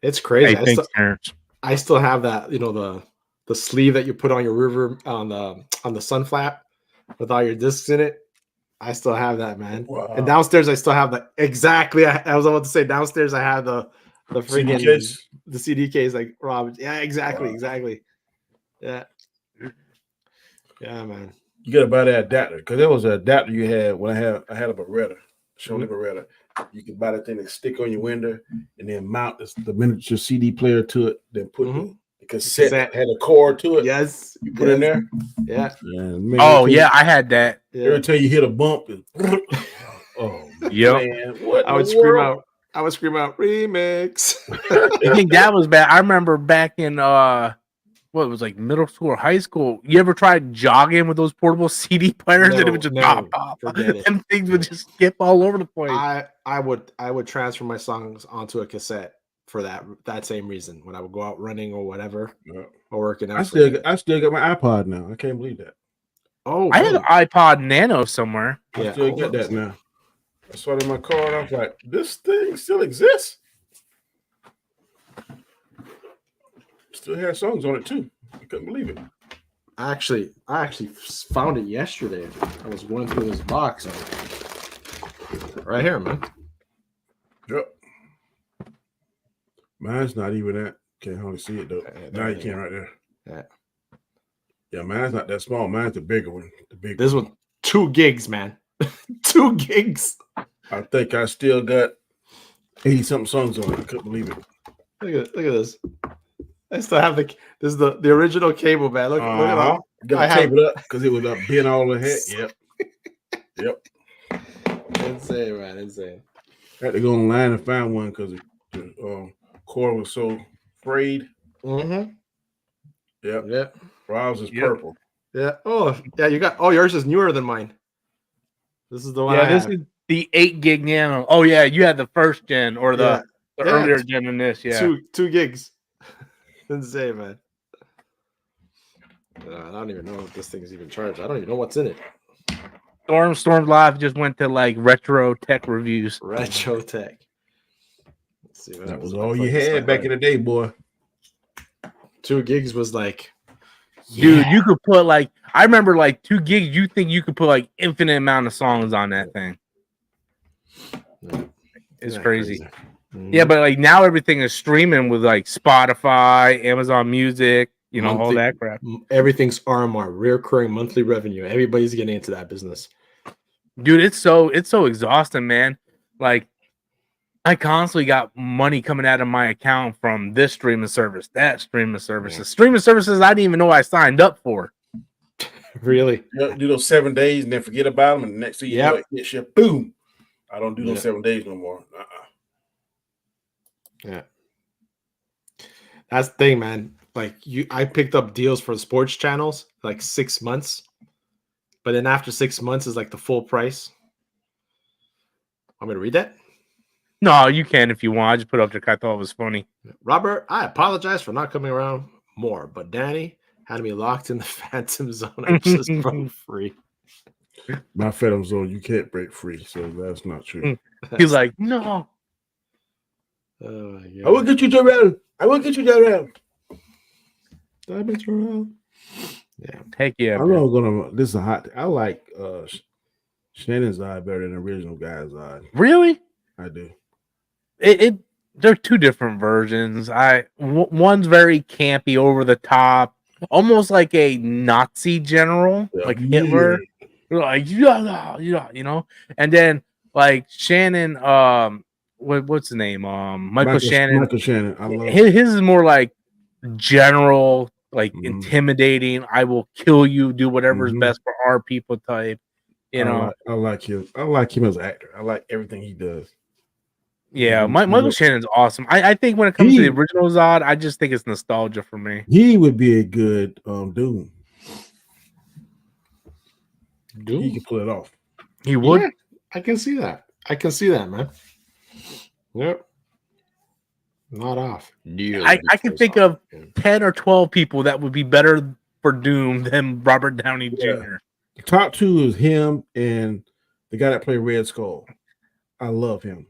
It's crazy. Hey, thanks, Terrence. I still have that, you know, the sleeve that you put on your river on the sun flap with all your discs in it. I still have that, man. Wow. And downstairs I still have exactly. I was about to say downstairs I have the freaking CD case. The CD case, like Rob. Yeah, exactly, Wow. exactly. Yeah. Yeah, man. You gotta buy that adapter because there was an adapter you had when I had a Beretta, Sony Beretta. You could buy that thing and stick on your window and then mount the miniature CD player to it, then put the cassette had a cord to it. Yes. You put it in there. Yeah. Man, Oh, yeah, I had that. Yeah. Every time you hit a bump, oh Yep. man, what I would scream out. I would scream out remix. I think that was bad. I remember back in what it was like middle school or high school. You ever tried jogging with those portable CD players and it would just pop. Forget it. And things would just skip all over the place. I would transfer my songs onto a cassette for that same reason when I would go out running or whatever or working out. I still got my iPod now. I can't believe that. Oh, I had an iPod Nano somewhere. I still got that now. I saw it in my car and I was like, this thing still exists. Still had songs on it too. I couldn't believe it. I actually found it yesterday. I was going through this box. Right here, man. Yep. Mine's not even that. Can't hardly see it though. Now you can right there. Yeah, mine's not that small. Mine's the bigger one. This one, 2 gigs, man. 2 gigs. I think I still got 80-something songs on it. I couldn't believe it. Look at this. I still have this is the original cable, man. Look at that. Got to tape it up because it would bend all the head. Yep. Insane, man. Insane. I had to go online and find one because the cord was so frayed. Mm-hmm. Yep. Rob's is purple. Yeah. Oh, yeah. Yours is newer than mine. This is the one. Yeah, this is the 8 gig nano. Oh yeah, you had the first gen or the earlier gen in this. Yeah, 2 gigs. Insane, man. I don't even know if this thing is even charged. I don't even know what's in it. Storm Live just went to like retro tech reviews. Retro tech. Let's see. That was all you had back in the day, boy. 2 gigs was like, dude, you could put like, I remember like 2 gigs. You think you could put like infinite amount of songs on that thing? It's crazy. Mm-hmm. Yeah, but like now everything is streaming with like Spotify, Amazon Music, you know, all that crap. Everything's RMR, recurring monthly revenue. Everybody's getting into that business. Dude, it's so exhausting, man. Like I constantly got money coming out of my account from this streaming service, that streaming services, streaming services I didn't even know I signed up for. Really? Do those 7 days and then forget about them, and the next thing you know, it hits you, boom. I don't do those 7 days no more. Yeah. That's the thing, man. Like I picked up deals for the sports channels like 6 months, but then after 6 months is like the full price. Want me to read that? No, you can if you want. I just put up there. I thought it was funny. Robert, I apologize for not coming around more, but Danny had me locked in the Phantom Zone. I just broke free. My Phantom Zone, you can't break free, so that's not true. He's like, no. Oh my God. I will get you, Jarrell. I will get you, Jarrell. Yeah. Heck yeah. I'm not gonna. This is a hot. I like Shannon's eye better than the original guy's eye. Really? I do. They're 2 different versions. One's very campy, over the top, almost like a Nazi general, like Hitler. Like you know. And then like Shannon, what's the name? Michael Shannon. Michael Shannon. I love his is more like general, like intimidating. I will kill you. Do whatever's best for our people. Type. You know. I like him. I like him as an actor. I like everything he does. Yeah, Michael Shannon's awesome. I think when it comes to the original Zod, I just think it's nostalgia for me. He would be a good Doom. He can pull it off. He would. Yeah, I can see that. Man. Yep. Not off. I can think of 10 or 12 people that would be better for Doom than Robert Downey Jr. The top 2 is him and the guy that played Red Skull. I love him.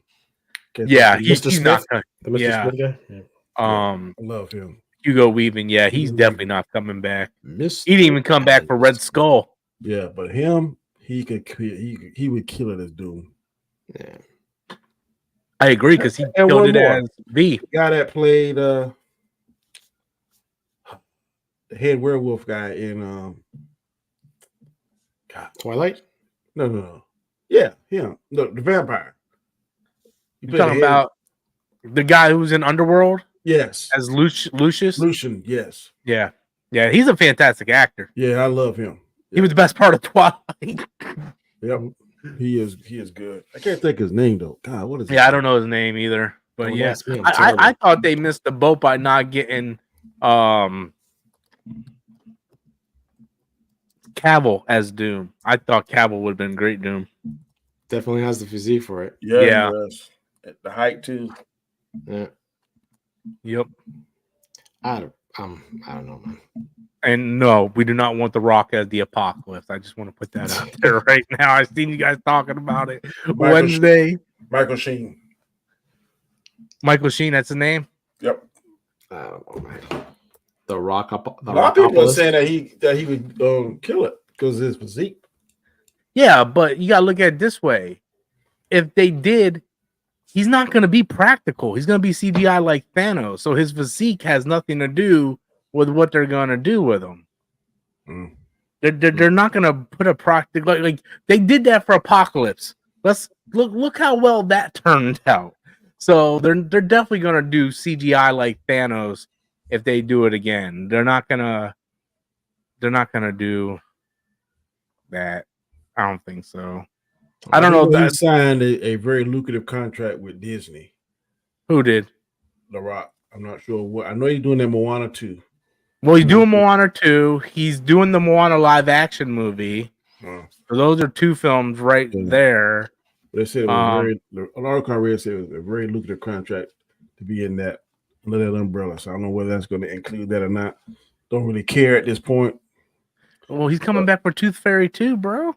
Yeah, he's not. The Mr. Smith guy. I love him. Hugo Weaving. Yeah, he's definitely not coming back. He didn't even come back for Red Skull. Yeah, but him, he would kill it as Doom. Yeah, I agree because he killed it as V. The guy that played the head werewolf guy in Twilight. No. Yeah, him. No, the vampire. You're talking about the guy who's in Underworld? Yes. As Lucius? Lucian, yes. Yeah. Yeah, he's a fantastic actor. Yeah, I love him. He was the best part of Twilight. Yep. He is good. I can't think his name though. God, what is I don't know his name either. But yeah. I thought they missed the boat by not getting Cavill as Doom. I thought Cavill would have been great Doom. Definitely has the physique for it. Yeah. The height too. Yeah. Yep. I don't know, man. And no, we do not want The Rock as the Apocalypse. I just want to put that out there right now. I've seen you guys talking about it Wednesday. Michael Sheen. Michael Sheen, that's his name? Yep. I don't know, man. The Rock. A lot of people are saying that he would kill it because of his physique. Yeah, but you gotta look at it this way. If they did, he's not gonna be practical. He's gonna be CGI like Thanos. So his physique has nothing to do with what they're gonna do with him. They're not gonna put a practical like they did that for Apocalypse. Let's look how well that turned out. So they're definitely gonna do CGI like Thanos if they do it again. They're not gonna do that. I don't think so. I don't know. He signed a very lucrative contract with Disney. Who did? The Rock. I'm not sure what. I know he's doing that Moana 2. Well, he's doing Moana 2. He's doing the Moana live action movie. So those are 2 films right there. They said it was an article I read said it was a very lucrative contract to be in that under that umbrella. So I don't know whether that's going to include that or not. Don't really care at this point. Well, he's coming back for Tooth Fairy 2, bro.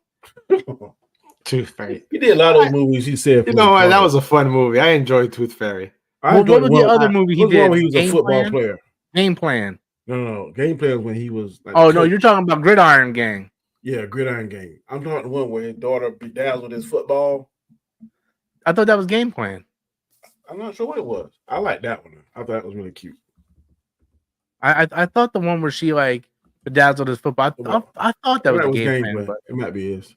Tooth Fairy. He did a lot of those movies. He said, You know what? That was a fun movie. I enjoyed Tooth Fairy. What was the other movie he did? When he was a football player. Game Plan. No. Game Plan was when he was. Like, no, you're talking about Gridiron Gang. Yeah, Gridiron Gang. I'm talking the one where his daughter bedazzled his football. I thought that was Game Plan. I'm not sure what it was. I like that one. I thought it was really cute. I thought the one where she like bedazzled his football. I thought that was Game Plan. But it might be his.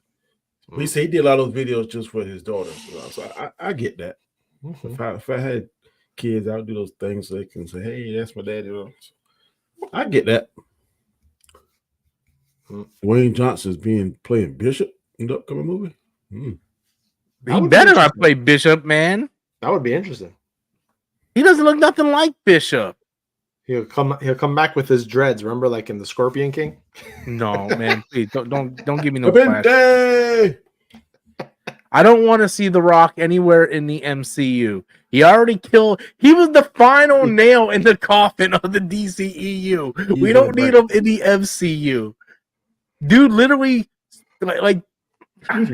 He said he did a lot of those videos just for his daughter. So I get that. If I had kids, I would do those things so they can say, "Hey, that's my daddy." I get that. Dwayne Johnson is playing Bishop in the upcoming movie. He better not play Bishop, man. That would be interesting. He doesn't look nothing like Bishop. He'll come back with his dreads. Remember, like in the Scorpion King? No, man. Please don't give me no flash. I don't want to see The Rock anywhere in the MCU. He already killed. He was the final nail in the coffin of the DCEU. We don't need him in the MCU. Dude, literally, like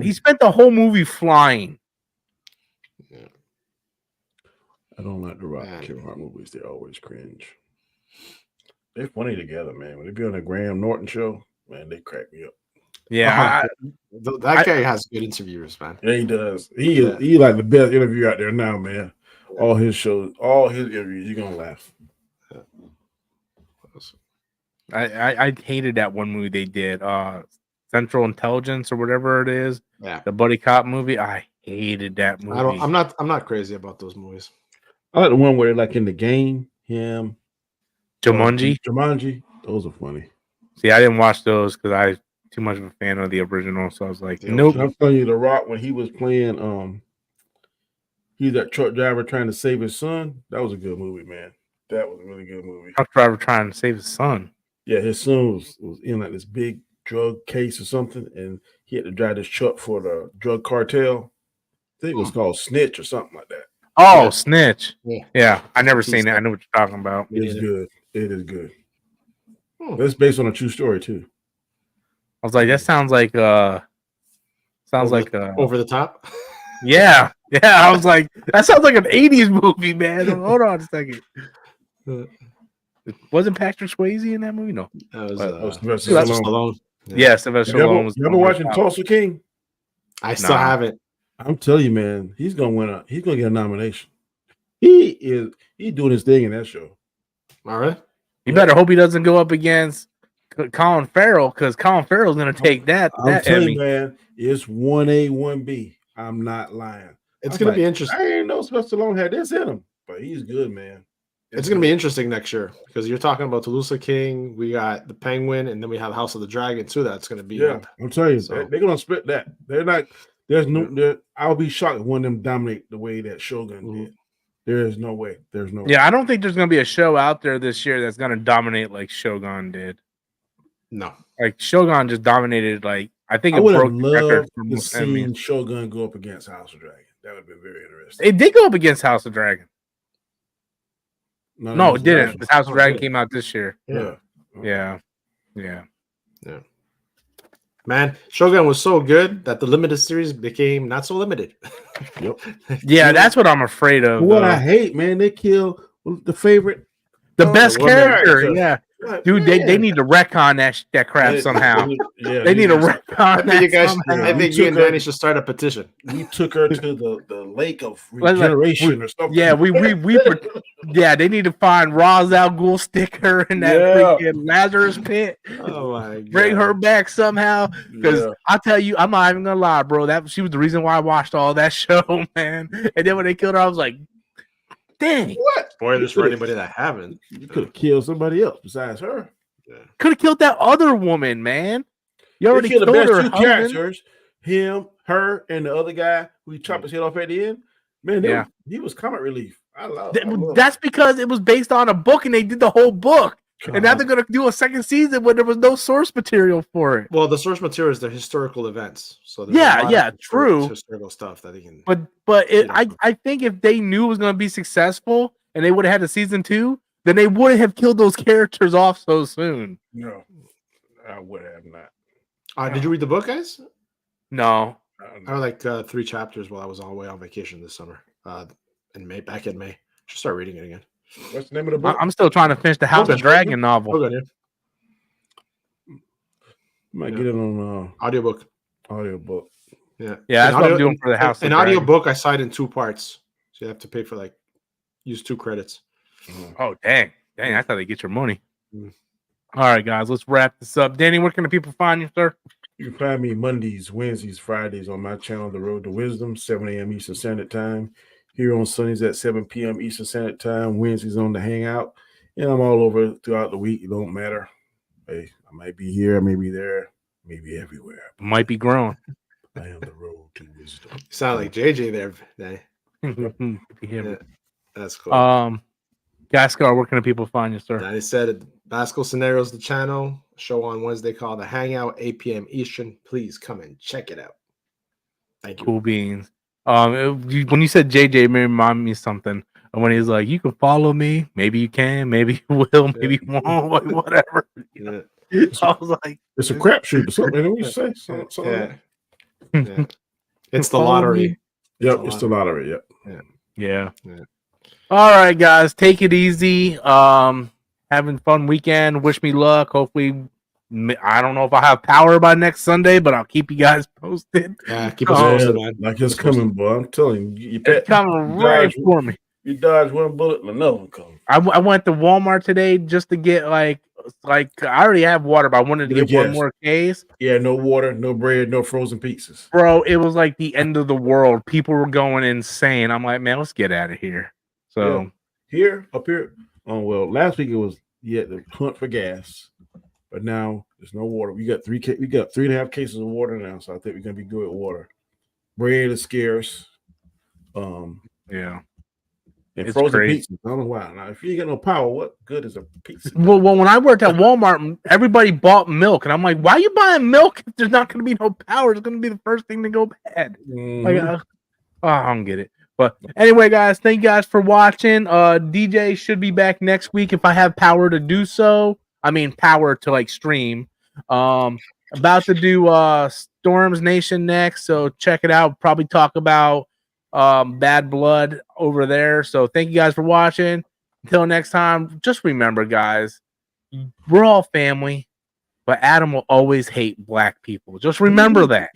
he spent the whole movie flying. I don't like The Rock and Kevin Hart movies. They're always cringe. They're funny together, man. When they be on the Graham Norton show, man, they crack me up. Yeah, that guy has good interviewers, man. Yeah, he does. He like the best interview out there now, man. All his shows, all his interviews, you're gonna laugh. I hated that one movie they did, Central Intelligence or whatever it is. Yeah, the buddy cop movie. I hated that movie. I'm not crazy about those movies. I like the one where they're like in the game. Him, Jumanji. Those are funny. See, I didn't watch those because I too much of a fan of the original, so I was like, nope. I'm telling you, The Rock when he was playing, he's that truck driver trying to save his son. That was a good movie, man. That was a really good movie. Truck driver trying to save his son. Yeah, his son was in like this big drug case or something, and he had to drive this truck for the drug cartel. I think it was called Snitch or something like that. Oh, Snitch. Yeah. I never seen it. I know what you're talking about. It's good. It is good. It's based on a true story too. I was like, that sounds like over the top. Yeah. I was like, that sounds like an 80s movie, man. Hold on a second. Wasn't Patrick Swayze in that movie? No. That was Sylvester Stallone. Yeah, Sylvester Stallone was. You ever watching Tulsa King? I still haven't. I'm telling you, man, he's gonna win. He's gonna get a nomination. He's doing his thing in that show. All right. You better hope he doesn't go up against Colin Farrell because Colin Farrell's gonna take that. I'm telling you, man, it's 1A, 1B. I'm not lying. It's gonna be interesting. I didn't know Sylvester Stallone had this in him, but he's good, man. It's going to be interesting next year because you're talking about Tulsa King. We got the Penguin, and then we have House of the Dragon too. That's going to be I'm telling you, they're going to split that. They're not. There's no. I'll be shocked if one of them dominate the way that Shogun did. There is no way. There's no. Yeah, I don't think there's going to be a show out there this year that's going to dominate like Shogun did. No, like Shogun just dominated. Like I think I would have loved to see Shogun go up against House of Dragon. That would have been very interesting. It did go up against House of Dragon. No, it didn't. The House of Dragon came out this year. Yeah. Man, Shogun was so good that the limited series became not so limited. Yep. Yeah, that's what I'm afraid of. What I hate, man, they kill the favorite, the best character. Yeah. Dude, they need to retcon that crap somehow. They need to retcon that. I think you and Danny should start a petition. We took her to the lake of regeneration or something. Yeah, yeah, they need to find Ra's al Ghul sticker in that freaking Lazarus pit. Oh my God. Bring her back somehow. Because I'll tell you, I'm not even gonna lie, bro. She was the reason why I watched all that show, man. And then when they killed her, I was like, Dang. What? Spoilers for anybody that haven't. You could have killed somebody else besides her. Yeah. Could have killed that other woman, man. You They already killed killed the best her two husband. characters. Him, her, and the other guy who chopped his head off at the end. Man, Yeah. he was comic relief. I love That's because it was based on a book and they did the whole book. And now they're gonna do a second season when there was no source material for it. Well, the source material is the historical events. So there's Yeah, a lot yeah, of true. historical stuff that they can. But I think if they knew it was gonna be successful and they would have had a season 2, then they wouldn't have killed those characters off so soon. No, I would have not. Did you read the book, guys? No. I read like 3 chapters while I was away on vacation this summer. In May, back in May. Should start reading it again. What's the name of the book? I'm still trying to finish the House of Dragon novel. Hold on, yeah. Might get it on Audiobook. audiobook. Yeah. Yeah, that's An what I'm doing for the House of An Dragon. audiobook I cite in 2 parts. So you have to pay for use 2 credits. Oh, dang. That's how they get your money. Mm. All right, guys, let's wrap this up. Danny, where can the people find you, sir? You can find me Mondays, Wednesdays, Fridays on my channel, The Road to Wisdom, 7 a.m. Eastern Standard Time. Here on Sundays at 7 p.m. Eastern Standard Time. Wednesdays on the Hangout. And I'm all over throughout the week. It don't matter. Hey, I might be here, I may be there, maybe everywhere. Might be grown. I am the road to wisdom. You sound like JJ there, Danny. Yeah. That's cool. Gascar, where can the people find you, sir? Danny said it. Basco Scenarios, the channel. Show on Wednesday called The Hangout, 8 p.m. Eastern. Please come and check it out. Thank you. Cool beans. When you said JJ, it reminded me of something. And when he's like, you can follow me, maybe you can, maybe you will, maybe you won't, like, whatever. Yeah. I was like, It's a crapshoot or something. What you say? Something Yeah. like Yeah. It's the Follow lottery. me. Yep, it's the lottery. Yep. Yeah. Yeah. All right, guys, take it easy. Having fun weekend. Wish me luck. Hopefully, I don't know if I'll have power by next Sunday, but I'll keep you guys posted. Yeah, keep us posted, man. Like it's coming, boy. I'm telling you, It's coming right for me. You dodge one bullet and another one comes. I went to Walmart today just to get like I already have water, but I wanted to get one more case. Yeah, no water, no bread, no frozen pizzas. Bro, it was like the end of the world. People were going insane. I'm like, man, let's get out of here. So Up here. Oh well, last week it was the hunt for gas, but now there's no water. We got 3.5 cases of water now, so I think we're gonna be good with water. Bread is scarce. yeah. And It's frozen crazy. pizza. I don't know why. Now, if you ain't got no power, what good is a pizza? Well, when I worked at Walmart, everybody bought milk, and I'm like, why are you buying milk if there's not going to be no power? It's going to be the first thing to go bad. Like, I don't get it. But anyway, guys, thank you guys for watching. DJ should be back next week if I have power to do so. I mean, power to like stream. About to do Storms Nation next, so check it out. Probably talk about Bad Blood over there. So thank you guys for watching. Until next time, just remember, guys, we're all family, but Adam will always hate black people. Just remember that.